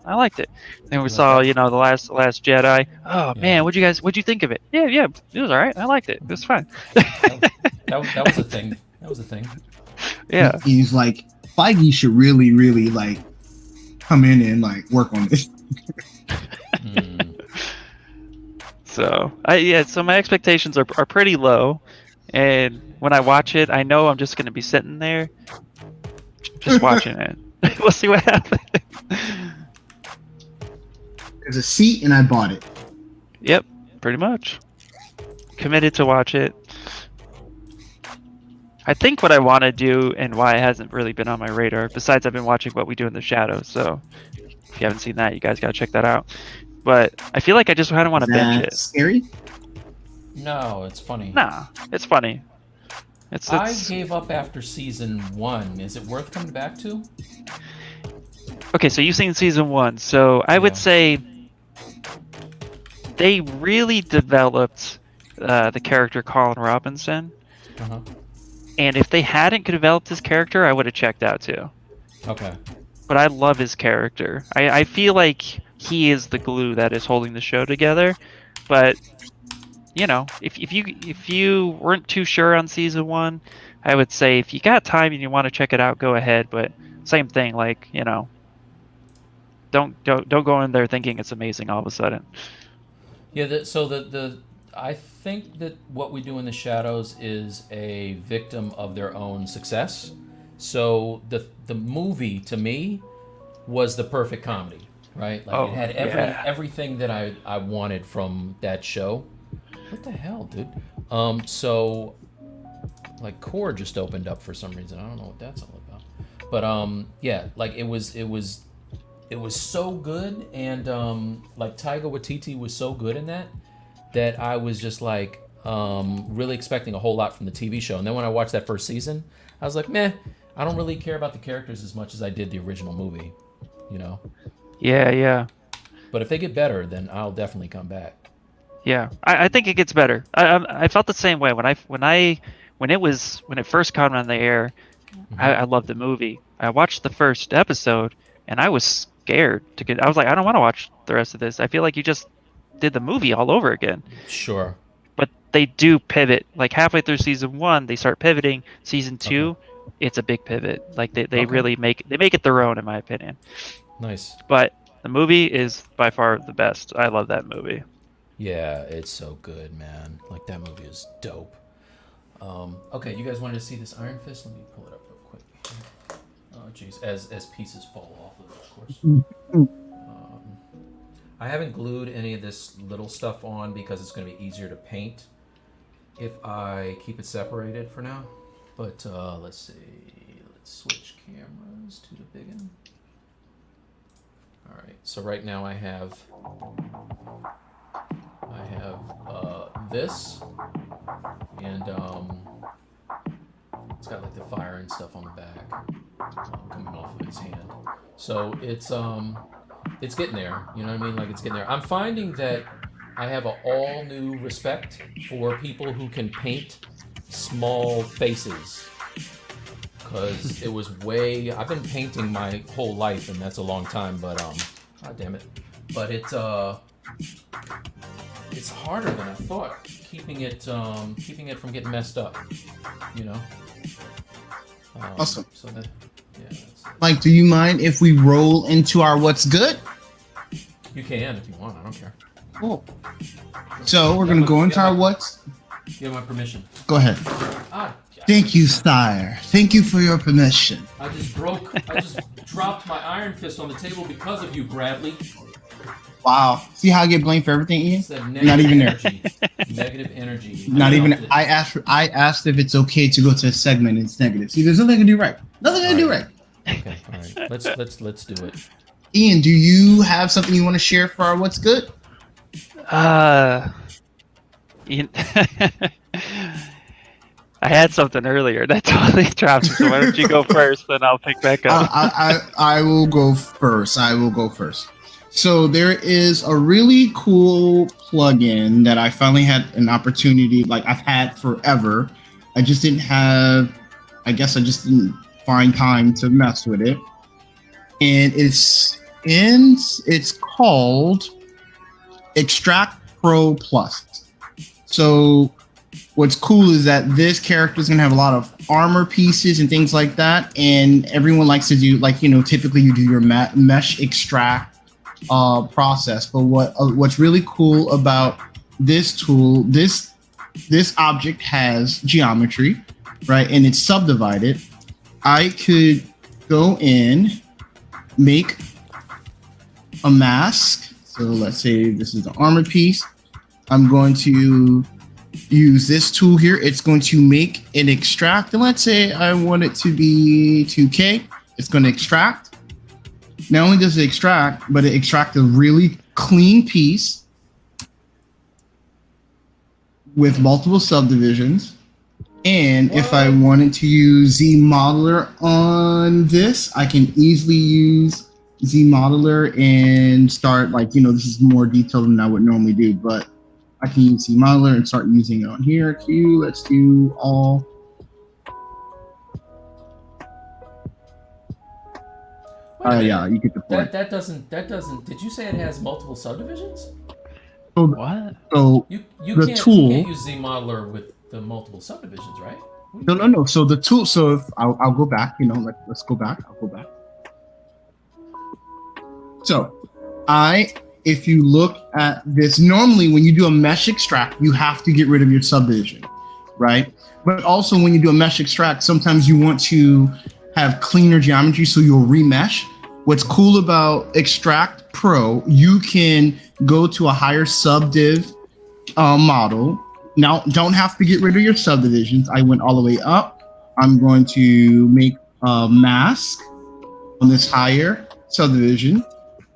And we saw the last Jedi. Oh Yeah. man, what'd you think of it? Yeah, it was all right. I liked it. It was fine. That was a thing. That was a thing. Yeah. He's like, Feige should really, really like come in and like work on this. So so my expectations are pretty low, and when I watch it, I know I'm just gonna be sitting there, just watching it. We'll see what happens. There's a seat, and I bought it. Yep, pretty much. Committed to watch it. I think what I want to do and why it hasn't really been on my radar, besides I've been watching What We Do in the Shadows, so if you haven't seen that, you guys gotta check that out. But I feel like I just kind of want to binge it. Scary? No, it's funny. Nah, it's funny. I gave up after season 1. Is it worth coming back to? Okay, so you've seen season 1, so I would say they really developed the character Colin Robinson. Uh-huh. And if they hadn't developed his character, I would have checked out too. Okay. But I love his character. I feel like he is the glue that is holding the show together. But if you weren't too sure on season 1, I would say if you got time and you want to check it out, go ahead. But same thing, like don't go in there thinking it's amazing all of a sudden. Yeah. I think that What We Do in the Shadows is a victim of their own success. So the movie to me was the perfect comedy, right? Like it had everything that I wanted from that show. What the hell, dude? So like Core just opened up for some reason. I don't know what that's all about. But yeah, like it was so good, and like Taika Waititi was so good in that I was just like, really expecting a whole lot from the TV show. And then when I watched that first season, I was like, meh, I don't really care about the characters as much as I did the original movie, you know? Yeah. But if they get better, then I'll definitely come back. Yeah, I think it gets better. I felt the same way when it first came on the air. I loved the movie. I watched the first episode and I was scared to get. I was like, I don't want to watch the rest of this. I feel like you just did the movie all over again. Sure. But they do pivot. Like halfway through season 1, they start pivoting. Season 2, it's a big pivot. Like they really make it their own, in my opinion. Nice. But the movie is by far the best. I love that movie. Yeah, it's so good, man. Like, that movie is dope. Okay, you guys wanted to see this Iron Fist? Let me pull it up real quick. Oh, jeez. As pieces fall off of it, of course. I haven't glued any of this little stuff on because it's going to be easier to paint if I keep it separated for now. But let's see. Let's switch cameras to the big one. All right. So right now I have this, and it's got like the fire and stuff on the back coming off of his hand. So it's getting there. You know what I mean? Like, it's getting there. I'm finding that I have an all new respect for people who can paint small faces, because it was I've been painting my whole life, and that's a long time. But god damn it. But it's harder than I thought, keeping it from getting messed up, you know. Awesome. So that, yeah. That's it. Mike, do you mind if we roll into our what's good? You can if you want. I don't care. Cool. So we're gonna go into our what's. You have my permission. Go ahead. Thank you, sire. Thank you for your permission. I just dropped my Iron Fist on the table because of you, Bradley. Wow. See how I get blamed for everything, Ian? Not even energy. Negative energy. Not even. I asked if it's okay to go to a segment. It's negative. See, there's nothing I can do right. Nothing I can do right. Okay. All right. Let's do it. Ian, do you have something you want to share for our what's good? Ian, I had something earlier that totally dropped. So why don't you go first, then I'll pick back up. I will go first. So there is a really cool plugin that I finally had an opportunity, like I've had forever. I just didn't find time to mess with it. And it's called Extract Pro Plus. So what's cool is that this character is going to have a lot of armor pieces and things like that. And everyone likes to do, like, you know, typically you do your mesh extract process. But what's really cool about this tool, this object has geometry, right? And it's subdivided. I could go in, make a mask. So let's say this is the armor piece. I'm going to use this tool here. It's going to make an extract. And let's say I want it to be 2K. It's going to extract. Not only does it extract, but it extracts a really clean piece with multiple subdivisions. And if I wanted to use Z Modeler on this, I can easily use Z Modeler and start, like, you know, this is more detailed than I would normally do, but I can use Z Modeler and start using it on here. Let's do all. Yeah, you get the point. That doesn't. Did you say it has multiple subdivisions? So, What? So you the can't, tool. You can't use Z Modeler with the multiple subdivisions, right? No. So the tool. So if I'll go back. You know, let's go back. I'll go back. So if you look at this, normally when you do a mesh extract, you have to get rid of your subdivision, right? But also when you do a mesh extract, sometimes you want to have cleaner geometry, so you'll remesh. What's cool about Extract Pro, you can go to a higher subdiv model. Now, don't have to get rid of your subdivisions. I went all the way up. I'm going to make a mask on this higher subdivision.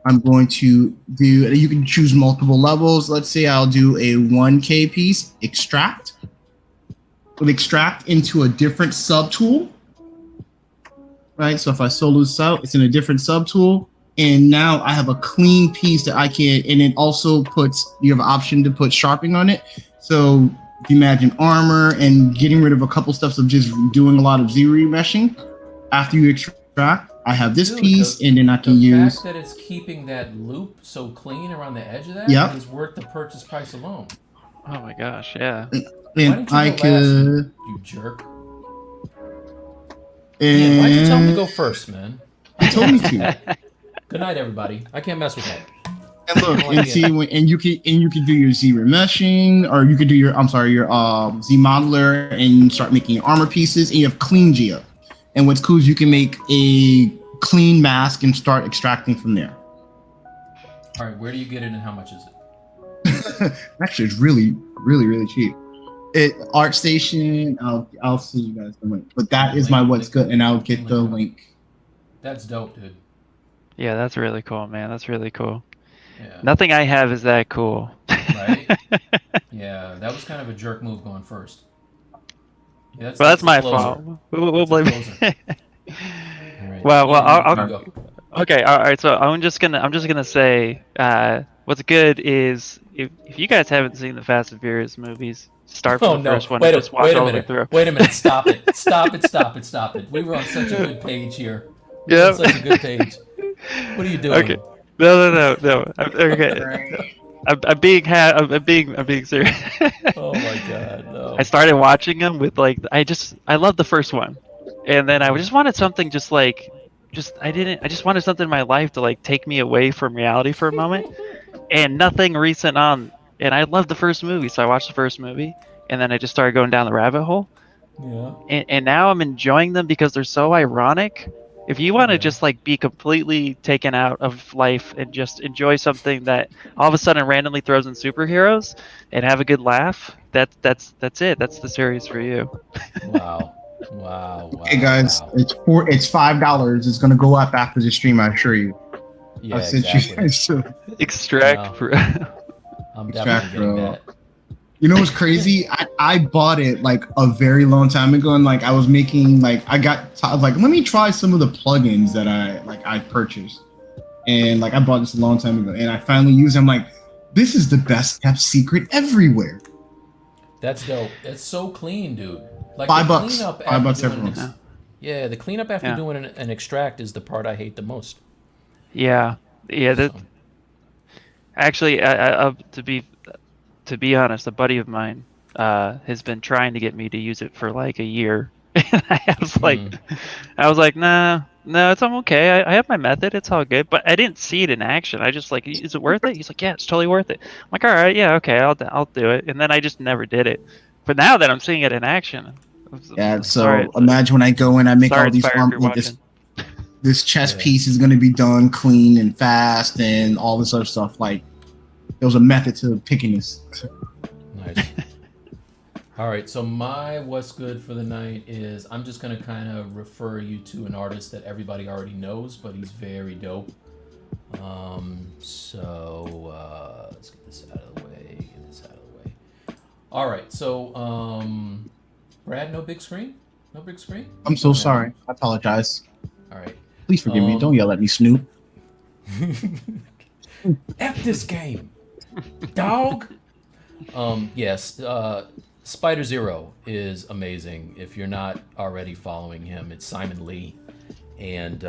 I'm going to do. You can choose multiple levels. Let's say I'll do a 1K piece. Extract. With extract into a different subtool. Right. So if I solo this out, it's in a different subtool. And now I have a clean piece that I can, and it also puts, you have an option to put sharpening on it. So if you imagine armor and getting rid of a couple steps of just doing a lot of Z remeshing. After you extract, I have this piece, and then I can use. The fact that it's keeping that loop so clean around the edge of that is worth the purchase price alone. Oh my gosh, yeah. And I could. You jerk. And why'd you tell me to go first, man? I told you to. Good night, everybody. I can't mess with that. And look, and see, and you can do your Z remeshing, or you could do your Z modeler and start making armor pieces, and you have clean geo. And what's cool is you can make a clean mask and start extracting from there. All right, where do you get it, and how much is it? Actually, it's really, really, really cheap. ArtStation. I'll see you guys the link, but that is my what's good, and I'll get the link. That's dope, dude. Yeah, that's really cool, man. That's really cool. Yeah. Nothing I have is that cool. Right? Yeah, that was kind of a jerk move going first. Yeah, that's my fault. We'll blame it. Right. Well, I'll okay. All right. So I'm just gonna say, what's good is if you guys haven't seen the Fast and Furious movies, start from the first one and just watch all the way through. Wait a minute. Stop it. Stop it. We were on such a good page here. Yeah. Such a good page. What are you doing? Okay. No. Okay. I'm being serious. Oh my god, no. I started watching them with I love the first one, and then I just wanted something I just wanted something in my life to take me away from reality for a moment, and nothing recent on. And I loved the first movie, so I watched the first movie, and then I just started going down the rabbit hole. Yeah. And now I'm enjoying them because they're so ironic. If you want to just be completely taken out of life and just enjoy something that all of a sudden randomly throws in superheroes and have a good laugh, that's it. That's the series for you. Wow. Hey guys, it's $5. It's gonna go up after the stream, I assure you. Yeah, exactly. Extract. I'm definitely getting that. You know what's crazy? I bought it a very long time ago, and I was making I was let me try some of the plugins that I purchased, and I bought this a long time ago, and I finally used them. This is the best kept secret everywhere. That's dope. It's so clean, dude. $5. $5 everyone. Yeah, the cleanup after doing an extract is the part I hate the most. Yeah. Actually, to be honest, a buddy of mine has been trying to get me to use it for a year. And I was like, nah, it's okay. I have my method. It's all good. But I didn't see it in action. I just is it worth it? He's like, yeah, it's totally worth it. I'm like, all right, yeah, okay, I'll do it. And then I just never did it. But now that I'm seeing it in action. Yeah, so imagine when I go in, I make all these this chest piece is going to be done clean and fast and all this other stuff. There was a method to picking this. Nice. All right, so my what's good for the night is I'm just going to kind of refer you to an artist that everybody already knows, but he's very dope. Let's get this out of the way. All right, so Brad, no big screen? No big screen? I'm so sorry. I apologize. All right. Please forgive me. Don't yell at me, Snoop. F this game, dog. Yes, Spider Zero is amazing. If you're not already following him, it's Simon Lee, and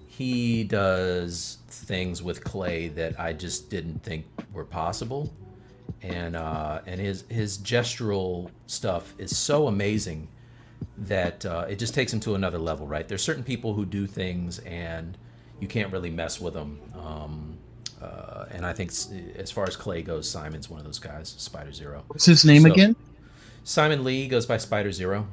he does things with clay that I just didn't think were possible, and his gestural stuff is so amazing that it just takes him to another level. Right? There's certain people who do things and you can't really mess with them. And I think as far as clay goes, Simon's one of those guys, Spider Zero. What's his name again? Simon Lee goes by Spider Zero.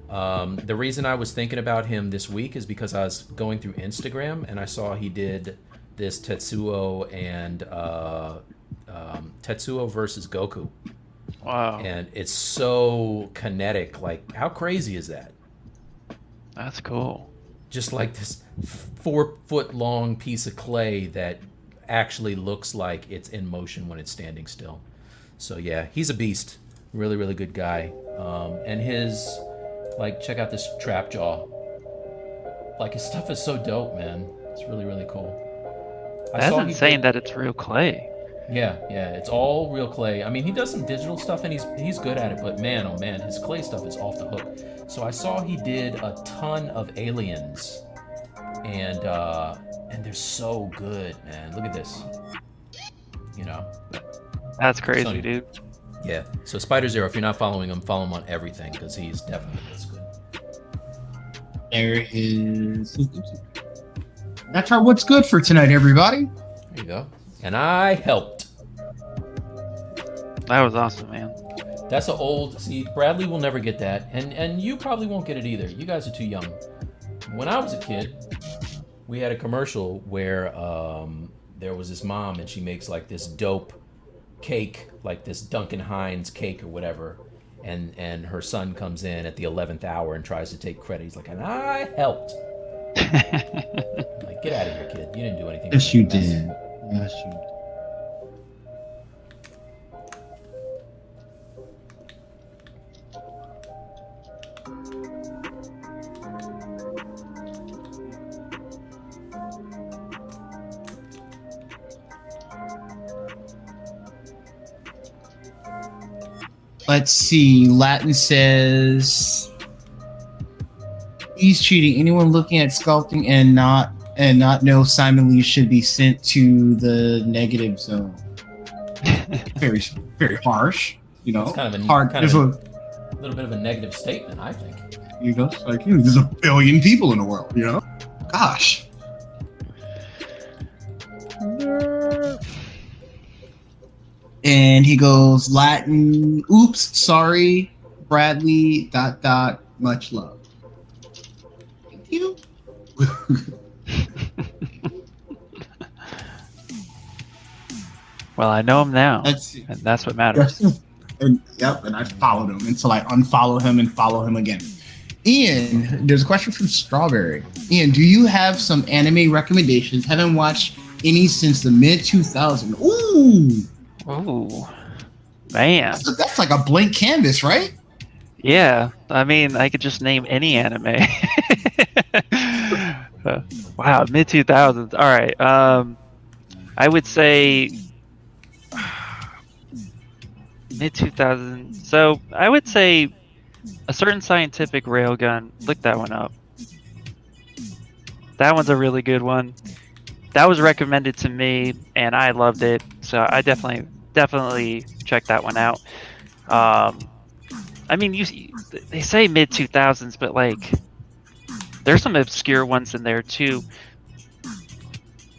The reason I was thinking about him this week is because I was going through Instagram and I saw he did this Tetsuo and Tetsuo versus Goku. Wow. And it's so kinetic. How crazy is that? That's cool. just like this 4-foot long piece of clay that actually looks like it's in motion when it's standing still. So yeah, he's a beast. Really, really good guy. And his, like, check out this trap jaw. Like, his stuff is so dope, man. It's really, really cool. That's insane that it's real clay. Yeah, it's all real clay. I mean, he does some digital stuff and he's good at it, but man, oh man, his clay stuff is off the hook. So I saw he did a ton of aliens, and they're so good, man. Look at this. You know. That's crazy, dude. Yeah. So Spider Zero, if you're not following him, follow him on everything because he's definitely this good. There is. That's our what's good for tonight, everybody. There you go. And I helped. That was awesome, man. That's an old. See, Bradley will never get that, and you probably won't get it either. You guys are too young. When I was a kid, we had a commercial where there was this mom, and she makes like this dope cake, like this Duncan Hines cake or whatever, and her son comes in at the 11th hour and tries to take credit. He's like, and I helped. Like, get out of here, kid. You didn't do anything. Yes, you did. Yes, you did. Let's see. Latin says he's cheating. Anyone looking at sculpting and not know Simon Lee should be sent to the negative zone. Very, very harsh. You know, it's kind of a hard. Kind of a little bit of a negative statement, I think. You know, like there's a billion people in the world. You know, gosh. And he goes, Latin, oops, sorry, Bradley, ... much love. Thank you. Well, I know him now, and that's what matters. And I followed him until I unfollow him and follow him again. Ian, there's a question from Strawberry. Ian, do you have some anime recommendations? Haven't watched any since the mid-2000s. Ooh! Oh, man. That's like a blank canvas, right? Yeah. I mean, I could just name any anime. Wow, mid-2000s. All right. I would say mid-2000s. So I would say A Certain Scientific Railgun. Look that one up. That one's a really good one. That was recommended to me, and I loved it. So I definitely check that one out. I mean, they say mid 2000s, but like, there's some obscure ones in there too.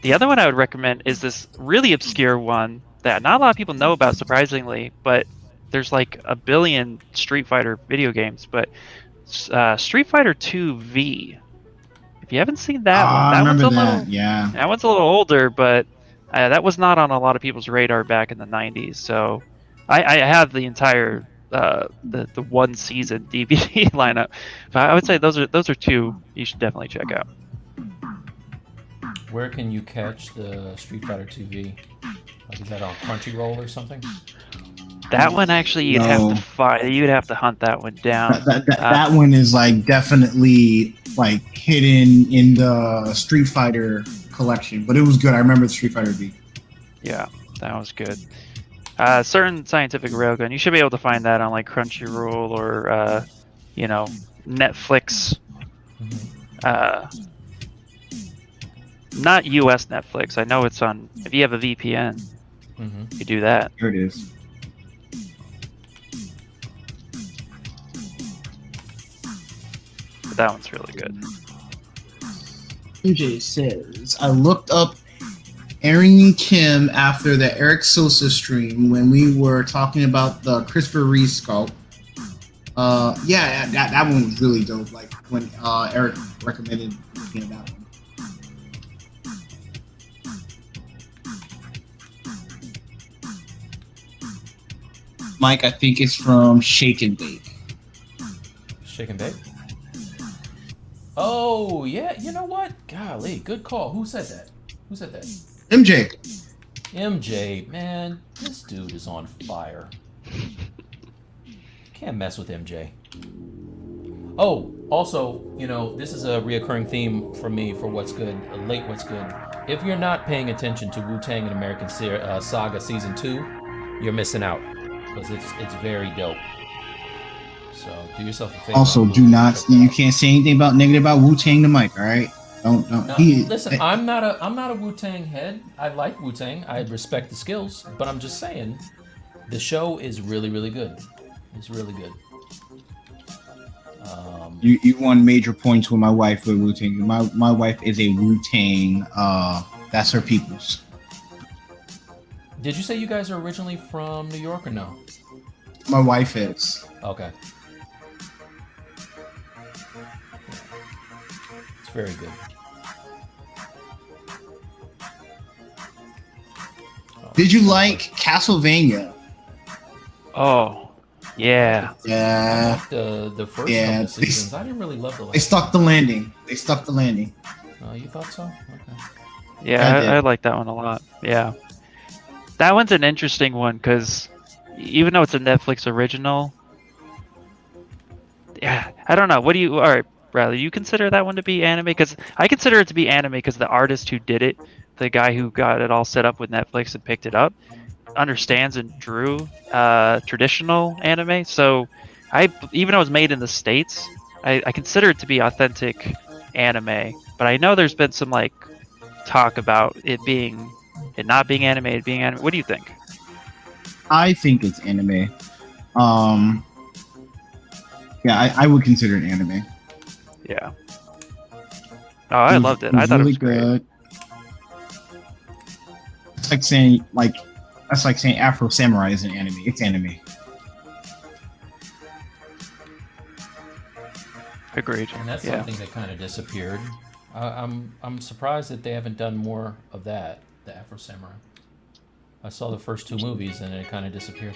The other one I would recommend is this really obscure one that not a lot of people know about, surprisingly. But there's like a billion Street Fighter video games, but Street Fighter 2 V. If you haven't seen that one, I remember that. Yeah, that one's a little older, but that was not on a lot of people's radar back in the 90s. So I have the entire the one season DVD lineup. But I would say those are two you should definitely check out. Where can you catch the Street Fighter 2V? Like, is that on Crunchyroll or something? That one actually you'd have to find. You'd have to hunt that one down. That one is like definitely like hidden in the Street Fighter collection, but it was good. I remember the Street Fighter V. Yeah, that was good. Certain Scientific Railgun. You should be able to find that on like Crunchyroll or Netflix. Not US Netflix. I know it's on. If you have a VPN, you do that. Here it is. But that one's really good. MJ says, I looked up Aaron Kim after the Eric Sosa stream when we were talking about the Christopher Reeve sculpt. That one was really dope. Like when Eric recommended looking at that one. Mike, I think it's from Shake and Bake. Shake and Bake? Oh yeah, you know what? Golly, good call. Who said that? Who said that? MJ. MJ, man, this dude is on fire. Can't mess with MJ. Oh, also, this is a reoccurring theme for me for What's Good, late What's Good. If you're not paying attention to Wu-Tang and American Saga Season 2, you're missing out. Because it's very dope. So do yourself a favor. Also, do not. You can't say anything about negative about Wu-Tang to Mike. All right. Don't. No, listen, I'm not a Wu-Tang head. I like Wu-Tang. I respect the skills, but I'm just saying, the show is really, really good. It's really good. You won major points with my wife with Wu-Tang. My wife is a Wu-Tang. That's her people's. Did you say you guys are originally from New York or no? My wife is. Okay. It's very good. Did you like Castlevania? Oh, yeah. Yeah. The first couple seasons, I didn't really love the last. They stuck the landing. Oh, you thought so? Okay. Yeah, I like that one a lot. Yeah. That one's an interesting one because even though it's a Netflix original, yeah, I don't know. All right, Bradley, you consider that one to be anime? Because I consider it to be anime because the artist who did it, the guy who got it all set up with Netflix and picked it up, understands and drew traditional anime. So even though it was made in the States, I consider it to be authentic anime. But I know there's been some like talk about it not being animated, being anime. What do you think? I think it's anime. Yeah, I would consider it anime. Yeah. Oh, I loved it. I thought really it was great. It's like saying Afro Samurai is an anime. It's anime. Agreed. And that's something that kind of disappeared. I'm surprised that they haven't done more of that, the Afro Samurai. I saw the first 2 movies and it kind of disappeared.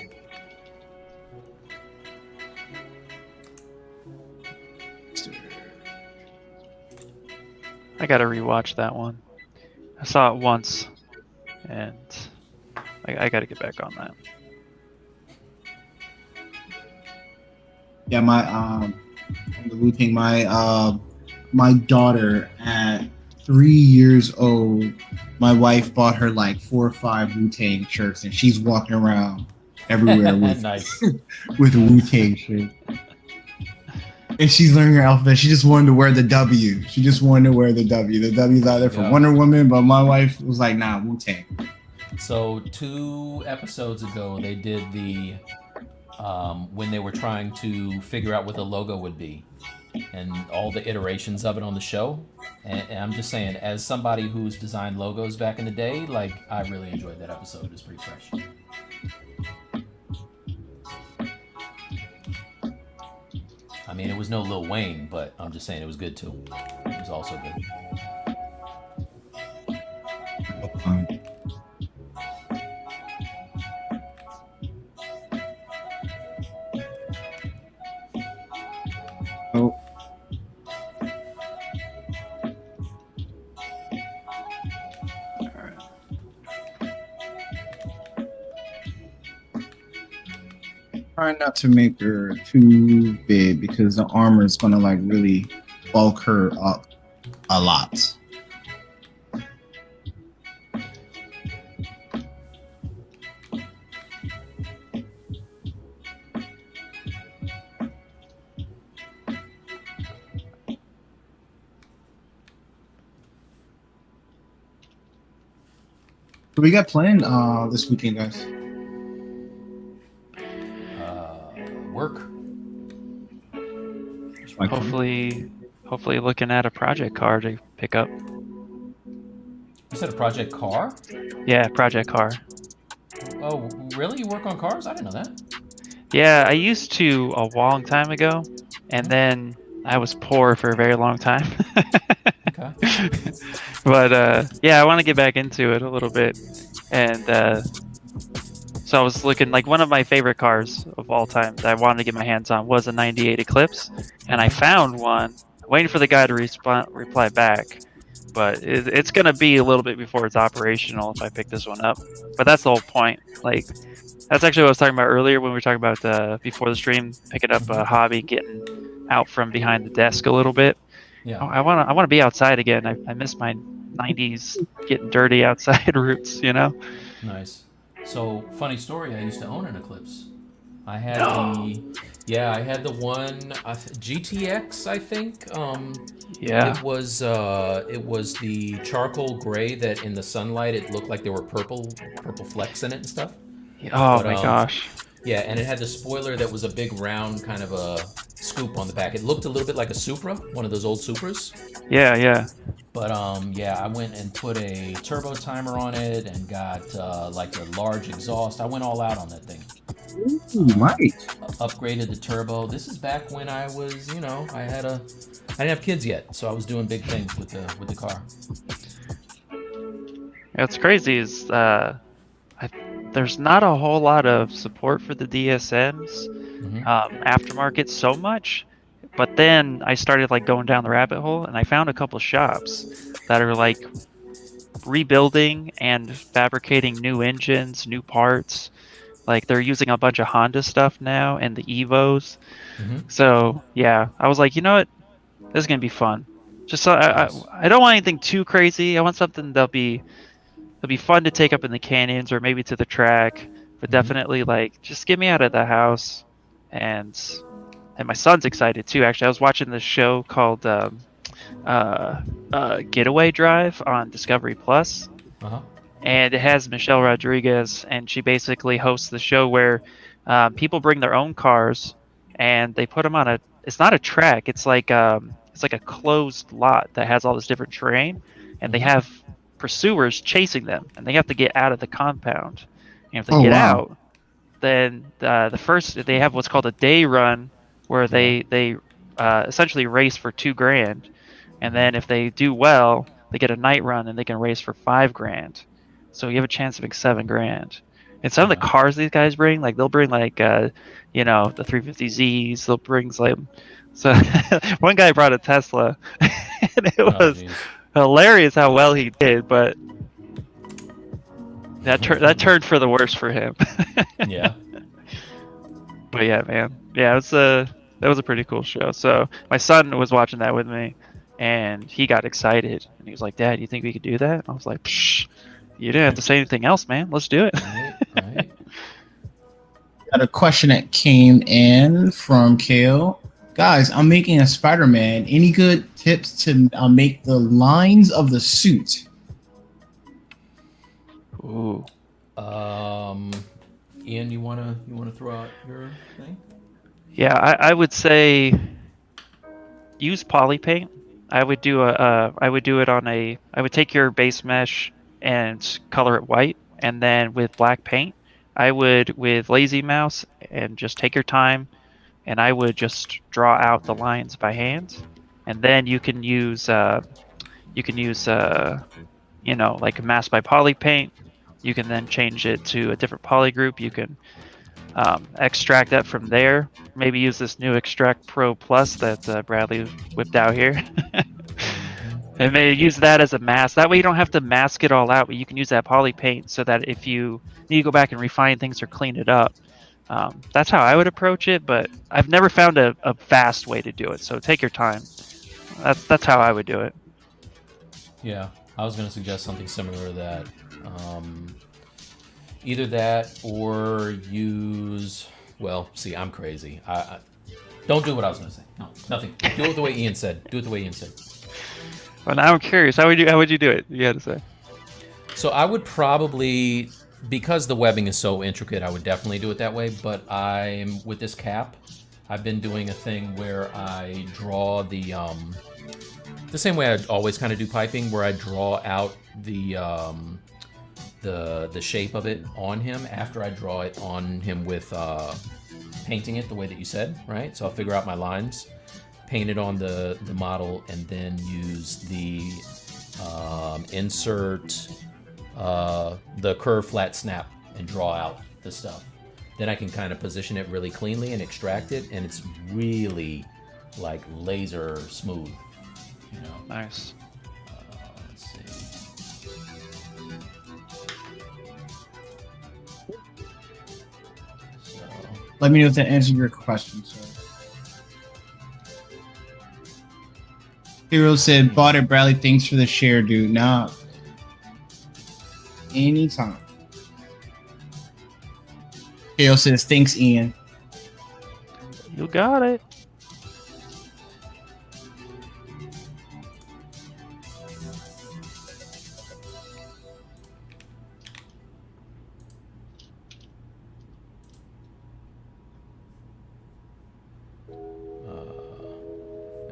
I gotta rewatch that one. I saw it once, and I gotta get back on that. Yeah, the Wu-Tang, my daughter at 3 years old, my wife bought her like 4 or 5 Wu-Tang shirts, and she's walking around everywhere with Nice. with a Wu-Tang shirt. And she's learning her alphabet. She just wanted to wear the W. She just wanted to wear the W. The W's out there for Wonder Woman, but my wife was like, nah, Wu-Tang. So 2 episodes ago, they did the when they were trying to figure out what the logo would be, and all the iterations of it on the show. And I'm just saying, as somebody who's designed logos back in the day, like, I really enjoyed that episode. It was pretty fresh. I mean, it was no Lil Wayne, but I'm just saying it was good too. It was also good. Oh. Try not to make her too big because the armor is gonna like really bulk her up a lot. What we got planned this weekend, guys? Work. Hopefully looking at a project car to pick up. You said a project car? Yeah, project car. Oh, really? You work on cars? I didn't know that. Yeah, I used to a long time ago, and then I was poor for a very long time. Okay. But yeah, I want to get back into it a little bit, and so I was looking, like, one of my favorite cars of all time that I wanted to get my hands on was a '98 Eclipse, and I found one waiting for the guy to reply back. But it's gonna be a little bit before it's operational if I pick this one up. But that's the whole point. Like, that's actually what I was talking about earlier when we were talking about before the stream, picking up a hobby, getting out from behind the desk a little bit. Yeah. I wanna be outside again. I miss my '90s getting dirty outside roots. You know. Nice. So, funny story. I used to own an Eclipse. I had I had the one GTX, I think. Yeah. It was the charcoal gray that in the sunlight it looked like there were purple flecks in it and stuff. Oh But, my gosh. Yeah, and it had the spoiler that was a big round kind of a scoop on the back. It looked a little bit like a Supra, one of those old Supras. Yeah. But I went and put a turbo timer on it and got like a large exhaust. I went all out on that thing. Ooh, nice. Upgraded the turbo. This is back when I was, I didn't have kids yet, so I was doing big things with the car. What's crazy is there's not a whole lot of support for the DSMs aftermarket so much, but then I started like going down the rabbit hole and I found a couple shops that are like rebuilding and fabricating new engines, new parts. Like they're using a bunch of Honda stuff now and the Evos. So yeah, I was like, you know what, this is gonna be fun. Just so I don't want anything too crazy. I want something that'll be fun to take up in the canyons or maybe to the track, but definitely like just get me out of the house. And my son's excited too. Actually, I was watching this show called Getaway Drive on Discovery Plus, and it has Michelle Rodriguez, and she basically hosts the show where people bring their own cars and they put them on it's not a track, it's like a closed lot that has all this different terrain, and they have pursuers chasing them, and they have to get out of the compound. And if they get out, then the first they have what's called a day run, where they essentially race for $2,000, and then if they do well, they get a night run and they can race for $5,000. So you have a chance to make $7,000. And some of the cars these guys bring, like they'll bring like the 350Zs. They'll bring like one guy brought a Tesla, and it was hilarious how well he did, but that turned for the worse for him. Yeah. But yeah, man. Yeah, that was a pretty cool show. So my son was watching that with me, and he got excited, and he was like, "Dad, you think we could do that?" I was like, "Psh, you didn't have to say anything else, man. Let's do it." Right. Got a question that came in from Kale. Guys, I'm making a Spider-Man. Any good tips to make the lines of the suit? Ooh. Ian, you wanna throw out your thing? Yeah, I would say use poly paint. I would do I would take your base mesh and color it white, and then with black paint, I would with lazy mouse and just take your time, and I would just draw out the lines by hand, and then you can use like a mask by poly paint. You can then change it to a different poly group. You can extract that from there. Maybe use this new Extract Pro Plus that Bradley whipped out here. And maybe use that as a mask. That way you don't have to mask it all out, but you can use that poly paint so that if you need to go back and refine things or clean it up, that's how I would approach it, but I've never found a fast way to do it, so take your time. That's how I would do it. Yeah, I was going to suggest something similar to that. Either that or use... Well, see, I'm crazy. I don't do what I was going to say. No, nothing. Do it the way Ian said. Well, now I'm curious. How would you do it? You had to say. So I would probably, because the webbing is so intricate, I would definitely do it that way. But with this cap, I've been doing a thing where I draw the same way I always kind of do piping, where I draw out the shape of it on him after I draw it on him with painting it the way that you said, right? So I'll figure out my lines, paint it on the model, and then use the insert the curve flat snap and draw out the stuff. Then I can kind of position it really cleanly and extract it, and it's really, like laser smooth. You know. Nice. Let's see. So, Let me know if that answered your question, sir. Hero said, bought it, Bradley. Thanks for the share, dude. Nah. Anytime. Hero says, thanks, Ian. You got it.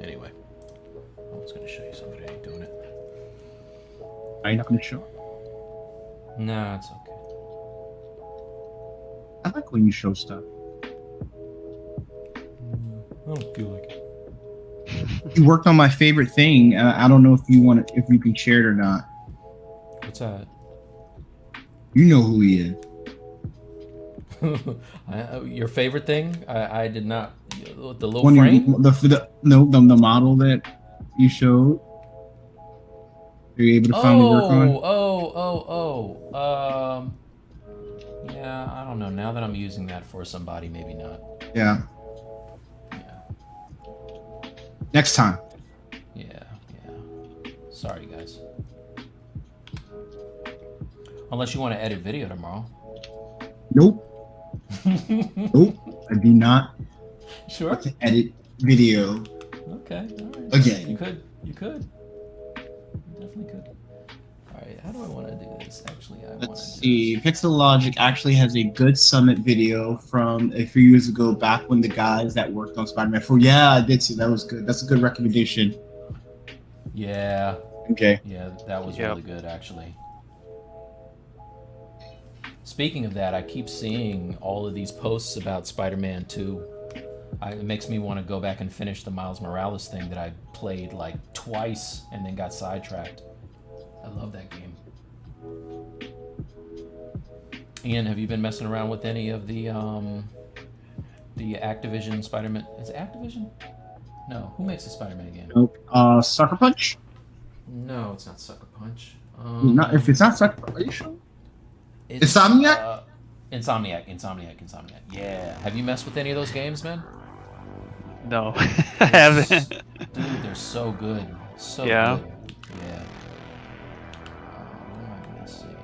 anyway, I was going to show you somebody ain't doing it. Are you not going to show? Nah, it's okay. I like when you show stuff. I don't feel like it. You worked on my favorite thing. I don't know if you can share it or not. What's that? You know who he is. Your favorite thing? I did not. The little When frame? The model that you showed. Are you able to finally work on? Yeah, I don't know. Now that I'm using that for somebody, maybe not. Yeah. Yeah. Next time. Yeah. Sorry, guys. Unless you want to edit video tomorrow. Nope. Nope. I do not Sure. want to edit video. Okay. All right. Again. You could. You definitely could. All right. How do I want to do this? Actually, Let's see. Pixel Logic actually has a good summit video from a few years ago, back when the guys that worked on Spider-Man 4. Yeah, I did see that. Was good. That's a good recommendation. Yeah. Okay. Yeah, that was really good, actually. Speaking of that, I keep seeing all of these posts about Spider-Man 2. It makes me want to go back and finish the Miles Morales thing that I played like twice and then got sidetracked. I love that game. Ian, have you been messing around with any of the Activision Spider-Man? Is it Activision? No. Who makes the Spider-Man game? Nope. Sucker Punch? No, it's not Sucker Punch. Not if it's not Sucker Punch. Are you sure? Insomniac? Insomniac. Yeah. Have you messed with any of those games, man? No, I haven't. Dude, they're so good. So good. Yeah. What am I missing?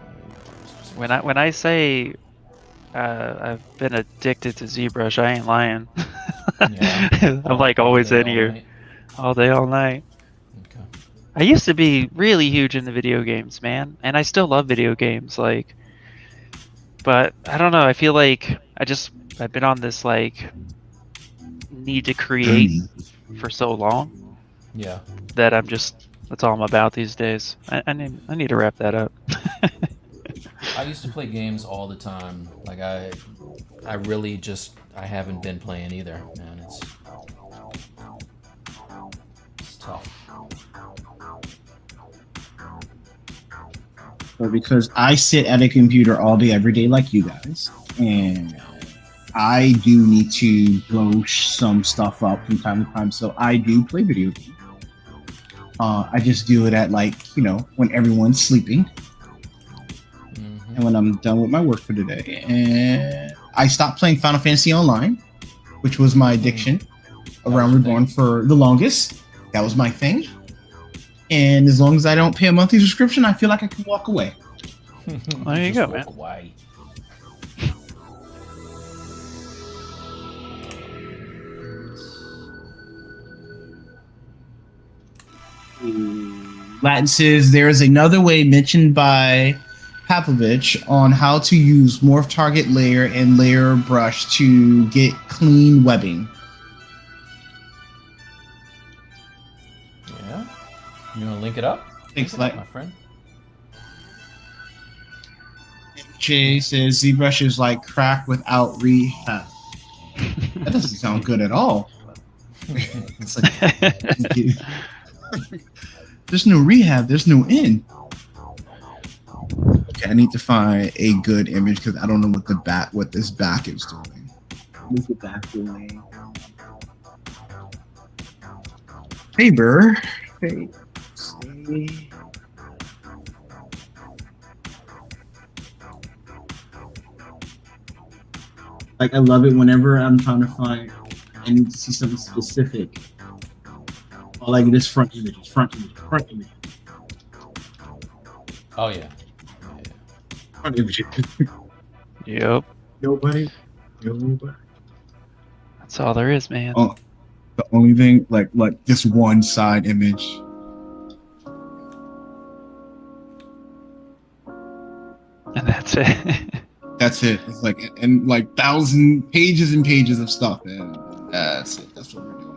When I say I've been addicted to ZBrush, I ain't lying. Yeah. I'm like always in here all day, all night. Okay. I used to be really huge into video games, man, and I still love video games. But I don't know. I feel like I've been on this need to create for so long. Yeah. That that's all I'm about these days. I need to wrap that up. I used to play games all the time. Like I really I haven't been playing either, man. It's tough. Well, because I sit at a computer all day, every day, like you guys, and I do need to blow some stuff up from time to time. So I do play video games. I just do it at when everyone's sleeping, and when I'm done with my work for the day. And I stopped playing Final Fantasy Online, which was my addiction around Reborn for the longest. That was my thing. And as long as I don't pay a monthly subscription, I feel like I can walk away. There you go, man. Away. Latin says there is another way mentioned by Pavlovich on how to use morph target layer and layer brush to get clean webbing. Yeah. You want to link it up? Thanks, my friend. Jay says ZBrush is like crack without rehab. That doesn't sound good at all. It's like, there's no rehab, there's no in. Okay, I need to find a good image because I don't know what this back is doing. What is the back doing? Saber. Okay. See. Like I love it whenever I'm trying to find. I need to see something specific. All I get is front images, front images, front images, Oh yeah. front images. Yep. Nobody. That's all there is, man. Oh, the only thing, like this one side image. And that's it. That's it. It's like and like 1,000 pages and pages of stuff, and that's it. That's what we're doing.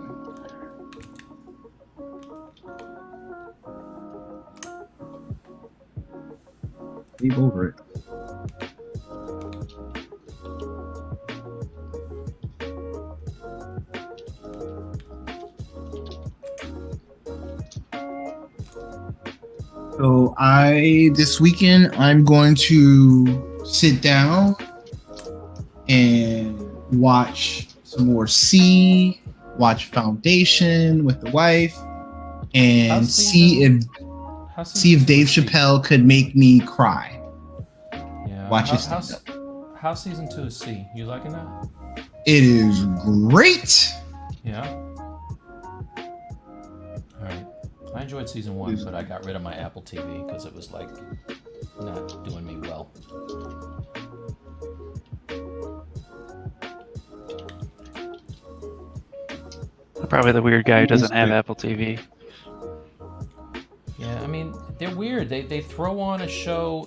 Leave over it. So this weekend I'm going to sit down and watch some more C, watch Foundation with the wife, and see if Dave Chappelle could make me cry. Yeah. Watch his stand up. How's season 2 of C? You liking that? It is great. Yeah. All right. I enjoyed season 1, but I got rid of my Apple TV because it was like not doing me well. Probably the weird guy who doesn't have Apple TV. Yeah, I mean, they're weird. They throw on a show.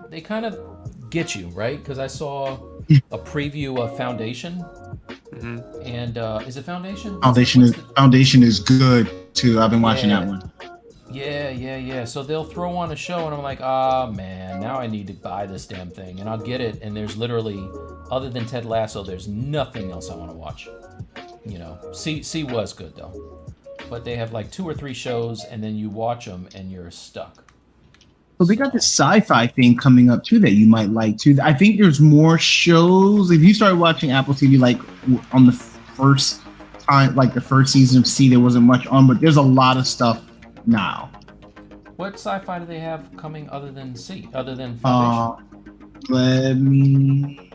They kind of get you, right? Because I saw a preview of Foundation. Mm-hmm. And is it Foundation? Foundation is good too. I've been watching that one. Yeah. So they'll throw on a show, and I'm like, ah, man, now I need to buy this damn thing, and I'll get it. And there's literally, other than Ted Lasso, there's nothing else I want to watch. You know, C was good though, but they have like 2 or 3 shows, and then you watch them, and you're stuck. So they got this sci-fi thing coming up too that you might like too. I think there's more shows. If you started watching Apple TV like on the first time, like the first season of C, there wasn't much on, but there's a lot of stuff now. What sci-fi do they have coming other than C, other than Foundation? Let me.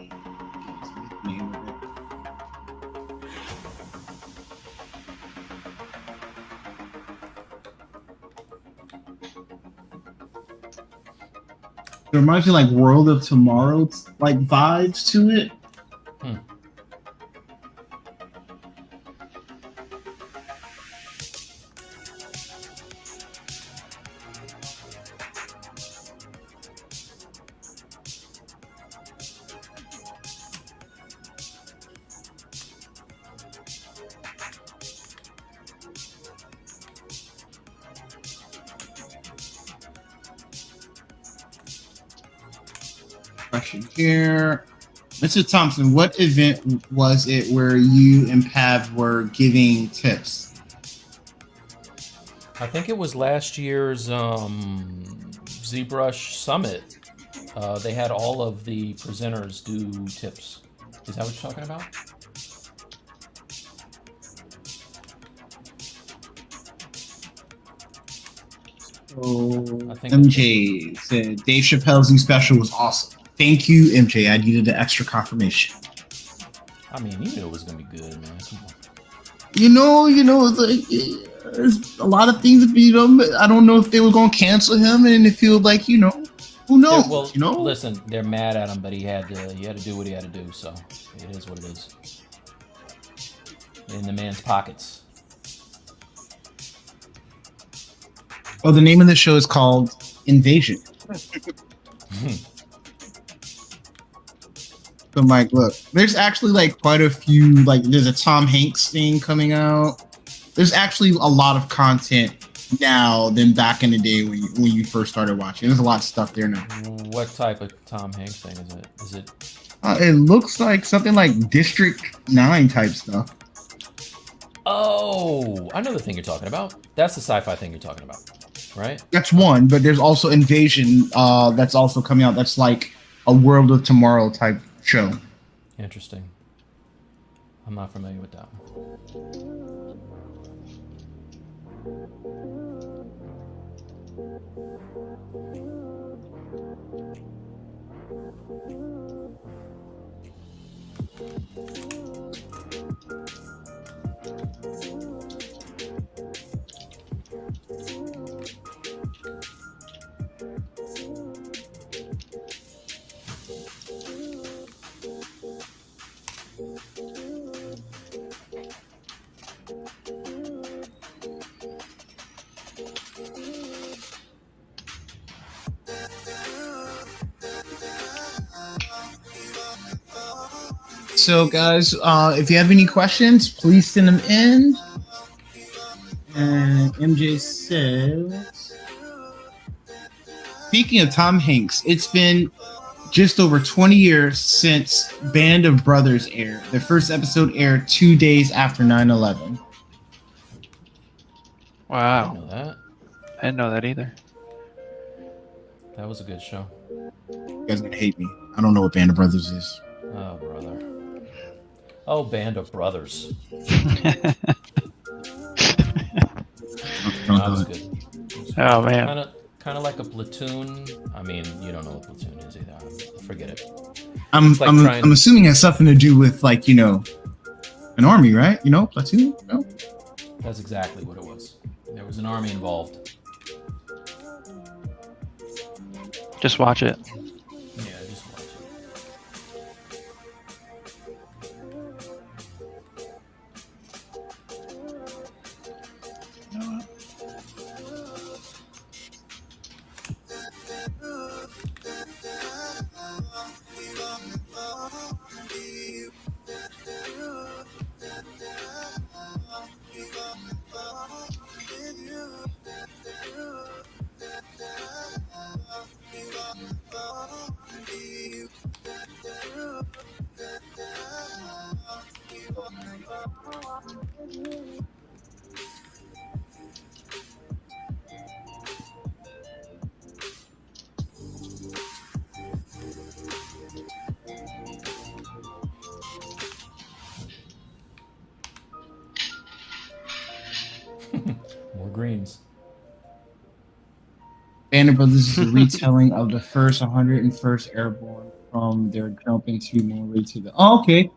It reminds me like World of Tomorrow, like vibes to it. Question here. Mr. Thompson, what event was it where you and Pav were giving tips? I think it was last year's ZBrush Summit. They had all of the presenters do tips. Is that what you're talking about? So MJ said Dave Chappelle's new special was awesome. Thank you, MJ. I needed the extra confirmation. I mean, you knew it was gonna be good, man. Come on. You know, it's like there's a lot of things to beat him. I don't know if they were gonna cancel him, and it feels like who knows? Well, you know. Listen, they're mad at him, but he had to do what he had to do. So it is what it is. In the man's pockets. Oh, the name of the show is called Invasion. So I'm like, look, there's actually like quite a few, like there's a Tom Hanks thing coming out. There's actually a lot of content now than back in the day when you first started watching. There's a lot of stuff there now. What type of Tom Hanks thing is it? Is it? It looks like something like District 9 type stuff. Oh, I know the thing you're talking about. That's the sci-fi thing you're talking about, right? That's one, but there's also Invasion that's also coming out. That's like a World of Tomorrow type show. Interesting. I'm not familiar with that one. So, guys, if you have any questions, please send them in. And MJ says, speaking of Tom Hanks, it's been just over 20 years since Band of Brothers aired. The first episode aired 2 days after 9/11. I Wow. didn't know that. I didn't know that either. That was a good show. You guys are gonna hate me. I don't know what Band of Brothers is. Oh, brother. Oh, Band of Brothers. Don't That do was it. good. Oh man. Kind of like a platoon. I mean, you don't know what platoon is either. Forget it. I'm It's like I'm, trying- I'm assuming it has something to do with, like, you know, an army, right? You know, platoon. No? That's exactly what it was. There was an army involved. Just watch it. Yeah, just watch it. More greens. Band of Brothers is a retelling of the first 101st Airborne from their jump into Norway to the. Oh, okay.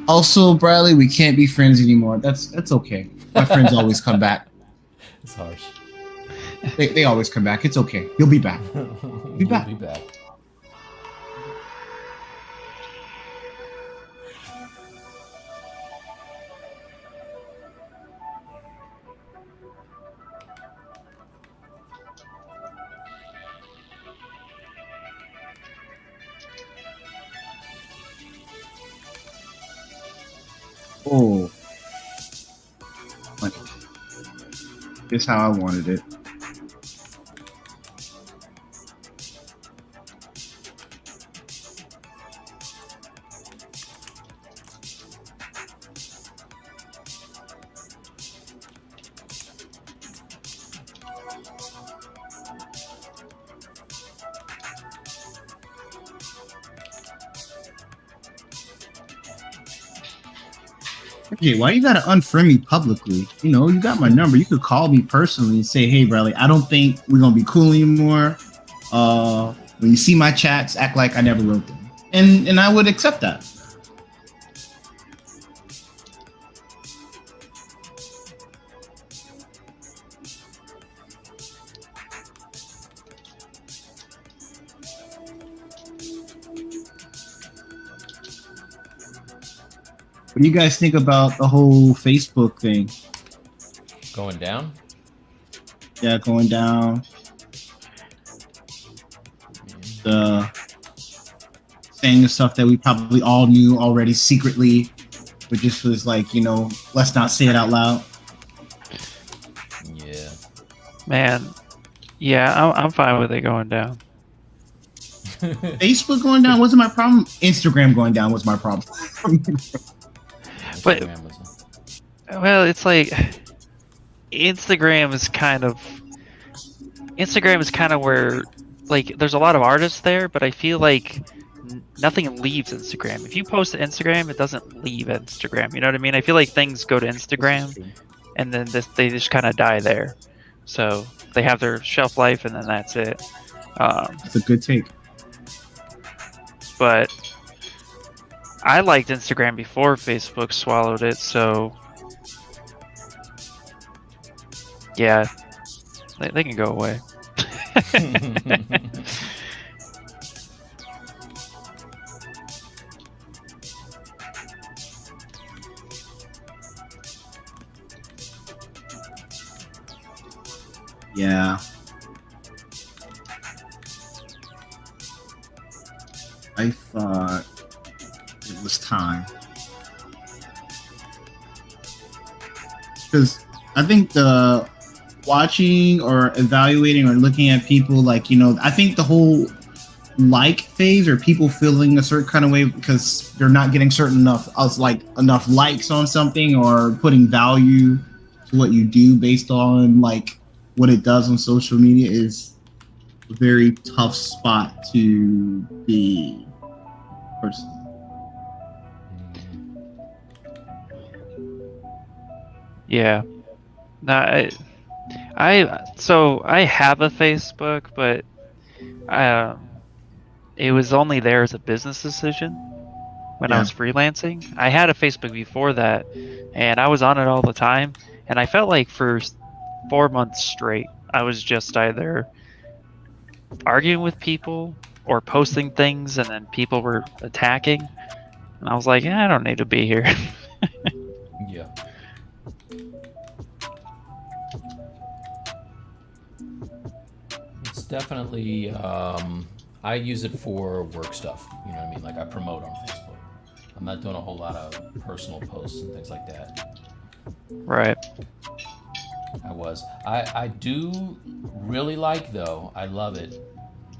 Also, Bradley, we can't be friends anymore. That's okay. My friends always come back. It's harsh. They always come back. It's okay. You'll be back. You'll back. be back. Oh. This is how I wanted it. Okay, why you gotta unfriend me publicly? You know, you got my number. You could call me personally and say, "Hey, Bradley, I don't think we're gonna be cool anymore. When you see my chats, act like I never wrote them," and I would accept that. What do you guys think about the whole Facebook thing? Going down? Yeah, going down. The saying the stuff that we probably all knew already secretly, but just was like, you know, let's not say it out loud. Yeah. Man. Yeah, I'm fine with it going down. Facebook going down wasn't my problem. Instagram going down was my problem. But- Instagram was Well, it's like Instagram is kind of where, like, there's a lot of artists there, but I feel like nothing leaves Instagram. If you post to Instagram, it doesn't leave Instagram. You know what I mean? I feel like things go to Instagram and then they just kind of die there. So they have their shelf life and then that's it. That's a good take. But I liked Instagram before Facebook swallowed it, so yeah, they can go away. Yeah. I thought it was time. Because I think the watching or evaluating or looking at people, like, I think the whole like phase or people feeling a certain kind of way because they're not getting enough likes on something or putting value to what you do based on like what it does on social media is a very tough spot to be person. Yeah. No, so I have a Facebook, but it was only there as a business decision when I was freelancing. I had a Facebook before that, and I was on it all the time, and I felt like for 4 months straight, I was just either arguing with people or posting things, and then people were attacking, and I was like, I don't need to be here. Yeah. It's definitely, I use it for work stuff. You know what I mean? Like I promote on Facebook. I'm not doing a whole lot of personal posts and things like that. Right. I do really like, though, I love it,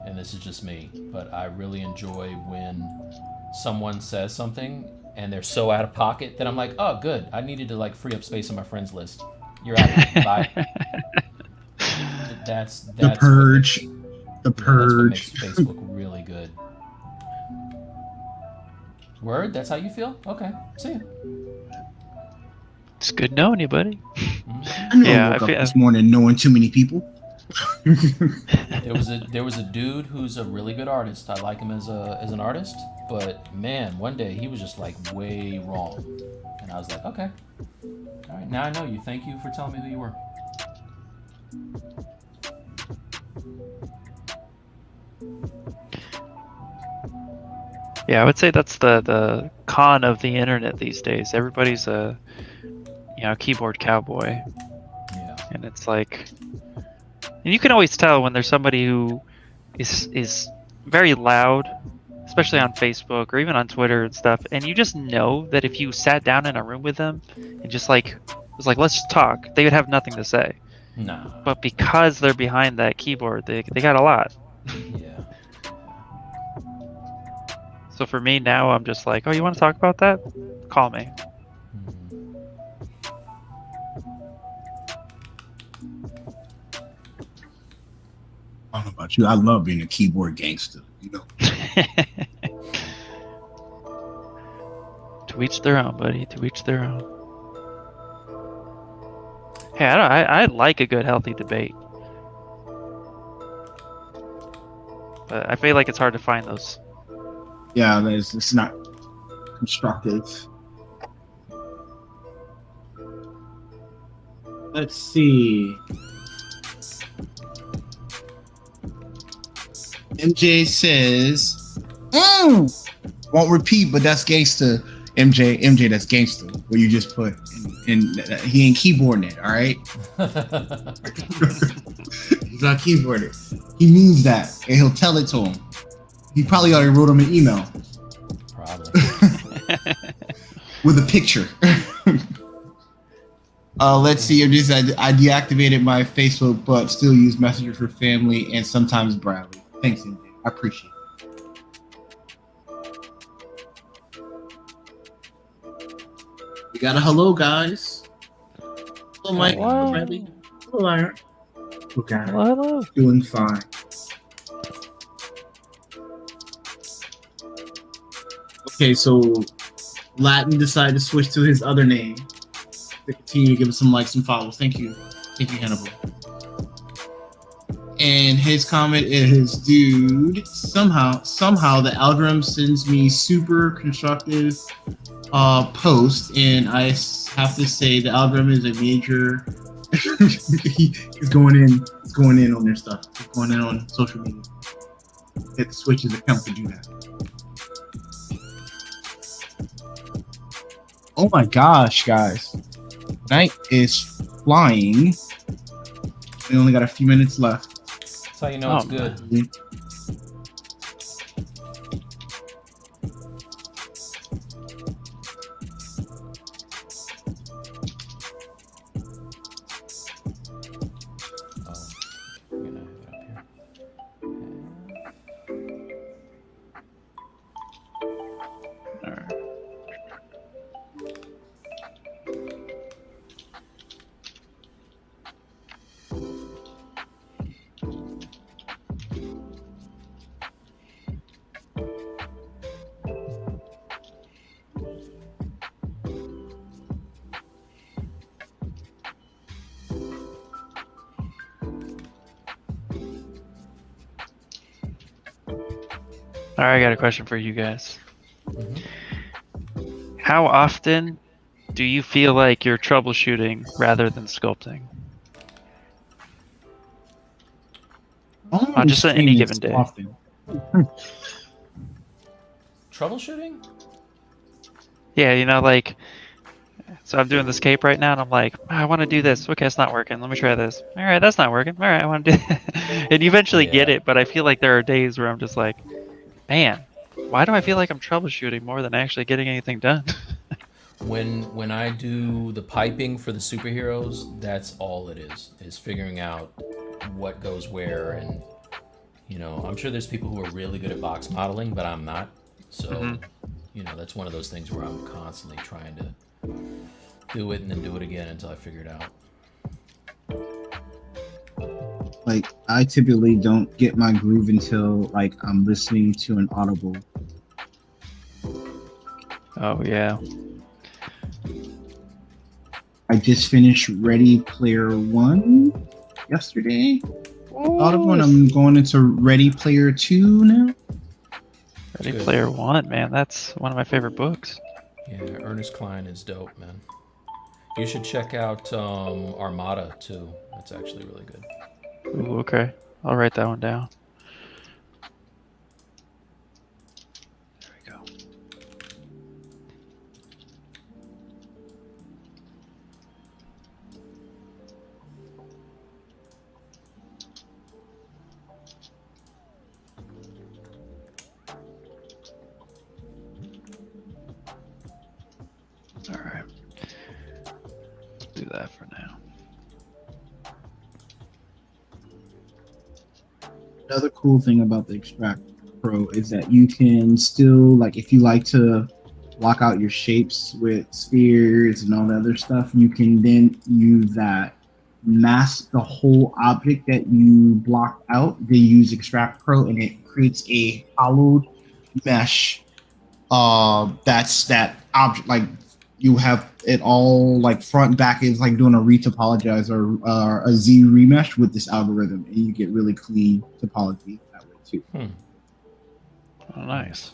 and this is just me, but I really enjoy when someone says something and they're so out of pocket that I'm like, oh, good. I needed to like free up space on my friends list. You're out of here. Bye. That's the purge. The purge. purge. That's what makes Facebook really good. Word? That's how you feel? Okay. See ya. It's good knowing you, buddy. I knew I woke up this morning knowing too many people. There was a dude who's a really good artist. I like him as an artist, but man, one day he was just like way wrong, and I was like, okay, all right, now I know you. Thank you for telling me who you were. Yeah, I would say that's the con of the internet these days. Everybody's a keyboard cowboy. Yeah. And it's like, and you can always tell when there's somebody who is very loud, especially on Facebook or even on Twitter and stuff, and you just know that if you sat down in a room with them and just like was like, let's talk, they would have nothing to say. No. But because they're behind that keyboard, they got a lot. Yeah. So for me now, I'm just like, oh, you want to talk about that? Call me. I don't know about you. I love being a keyboard gangster, To each their own, buddy. To each their own. Hey, I like a good, healthy debate. But I feel like it's hard to find those. Yeah, it's not constructive. Let's see. MJ says, won't repeat, but that's gangster. MJ, that's gangster. What you just put, and he ain't keyboarding it. All right, he's not keyboarding. He means that, and he'll tell it to him. He probably already wrote him an email. Probably. With a picture. Let's see. I deactivated my Facebook, but still use Messenger for family and sometimes Bradley. Thanks, MJ. I appreciate it. We got a hello, guys. Hello, Mike. Hello. Bradley. Hello, Iron. Okay. Hello. Doing fine. Okay, so Latin decided to switch to his other name to continue to give us some likes and follows. Thank you, Hannibal. And his comment is, dude, somehow the algorithm sends me super constructive posts, and I have to say the algorithm is a major. He's going in on their stuff. He's going in on social media. It switches account to do that. Oh my gosh, guys. Night is flying. We only got a few minutes left. That's how you know it's good. Man. All right, I got a question for you guys. Mm-hmm. How often do you feel like you're troubleshooting rather than sculpting? On just any given day. Often. Troubleshooting? Yeah, you know, like, so I'm doing this cape right now, and I'm like, I want to do this. Okay, it's not working. Let me try this. All right, that's not working. All right, I want to do and you eventually get it, but I feel like there are days where I'm just like, man, why do I feel like I'm troubleshooting more than actually getting anything done? When I do the piping for the superheroes, that's all it is figuring out what goes where. And you know, I'm sure there's people who are really good at box modeling, but I'm not. So you know, that's one of those things where I'm constantly trying to do it and then do it again until I figure it out. Like, I typically don't get my groove until like I'm listening to an audible. Oh yeah. I just finished Ready Player One yesterday. Audible, and I'm going into Ready Player 2 now. Ready Player One, man, that's one of my favorite books. Yeah, Ernest Cline is dope, man. You should check out Armada too. That's actually really good. Ooh, okay. I'll write that one down. There we go. All right. Do that for now. Another cool thing about the Extract Pro is that you can still, like, if you like to block out your shapes with spheres and all the other stuff, you can then use that, mask the whole object that you blocked out. They use Extract Pro, and it creates a hollowed mesh. That's that object, like, you have it all like front and back. Is like doing a retopologize or a Z remesh with this algorithm, and you get really clean topology that way too. Oh, nice.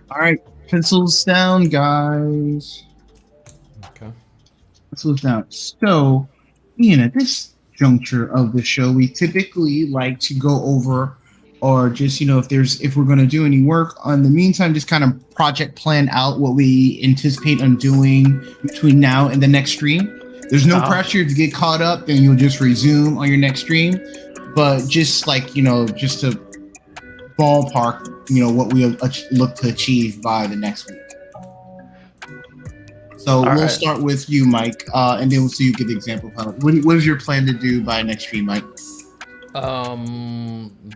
All right, pencils down, guys. Okay. Pencils down. So, Ian, at this juncture of the show, we typically like to go over or just if we're going to do any work. In the meantime, just kind of project plan out what we anticipate on doing between now and the next stream. There's no pressure. If you get caught up, then you'll just resume on your next stream. But just just to ballpark, what we look to achieve by the next week. So we'll start with you, Mike, and then we'll see you give the example. What is your plan to do by next stream, Mike?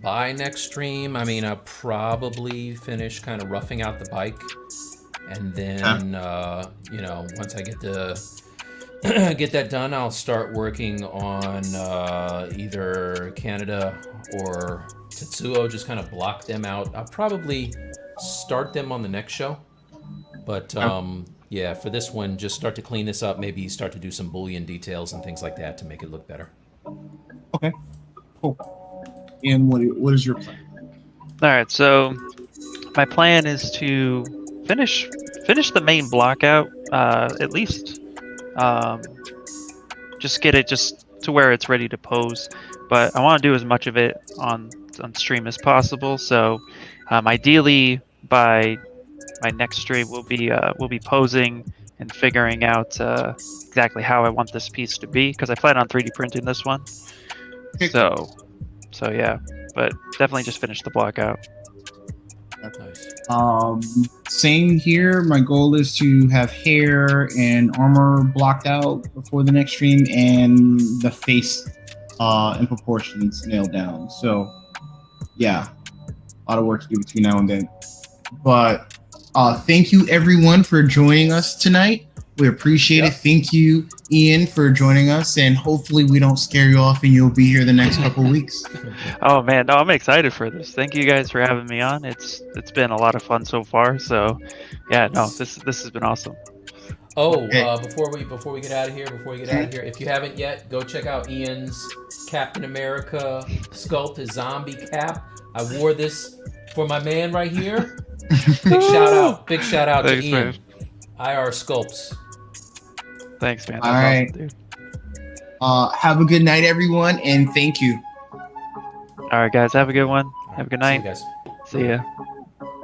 By next stream, I mean, I'll probably finish kind of roughing out the bike, and then once I get that done, I'll start working on either Canada or Tetsuo. Just kind of block them out. I'll probably start them on the next show, but yeah, for this one, just start to clean this up. Maybe start to do some Boolean details and things like that to make it look better. Okay, cool. And what is your plan? All right, so my plan is to finish the main block out, at least. Just get it just to where it's ready to pose. But I want to do as much of it on stream as possible. So ideally, by my next stream, we'll be posing and figuring out exactly how I want this piece to be, because I plan on 3D printing this one. So yeah, but definitely just finish the block out. Nice. Same here. My goal is to have hair and armor blocked out before the next stream, and the face and proportions nailed down. So yeah, a lot of work to do between now and then. But thank you everyone for joining us tonight. We appreciate it. Thank you, Ian, for joining us, and hopefully we don't scare you off and you'll be here the next couple of weeks. Oh man, no, I'm excited for this. Thank you guys for having me on. It's been a lot of fun so far. So yeah, no, this has been awesome. Oh, before we get out of here, if you haven't yet, go check out Ian's Captain America sculpt, his zombie cap. I wore this for my man right here. Big shout out to Ian. Man. IR Sculpts. Thanks, man. That's all right. Awesome, dude. Have a good night, everyone, and thank you. All right, guys. Have a good one. Have a good night. See you guys. See ya.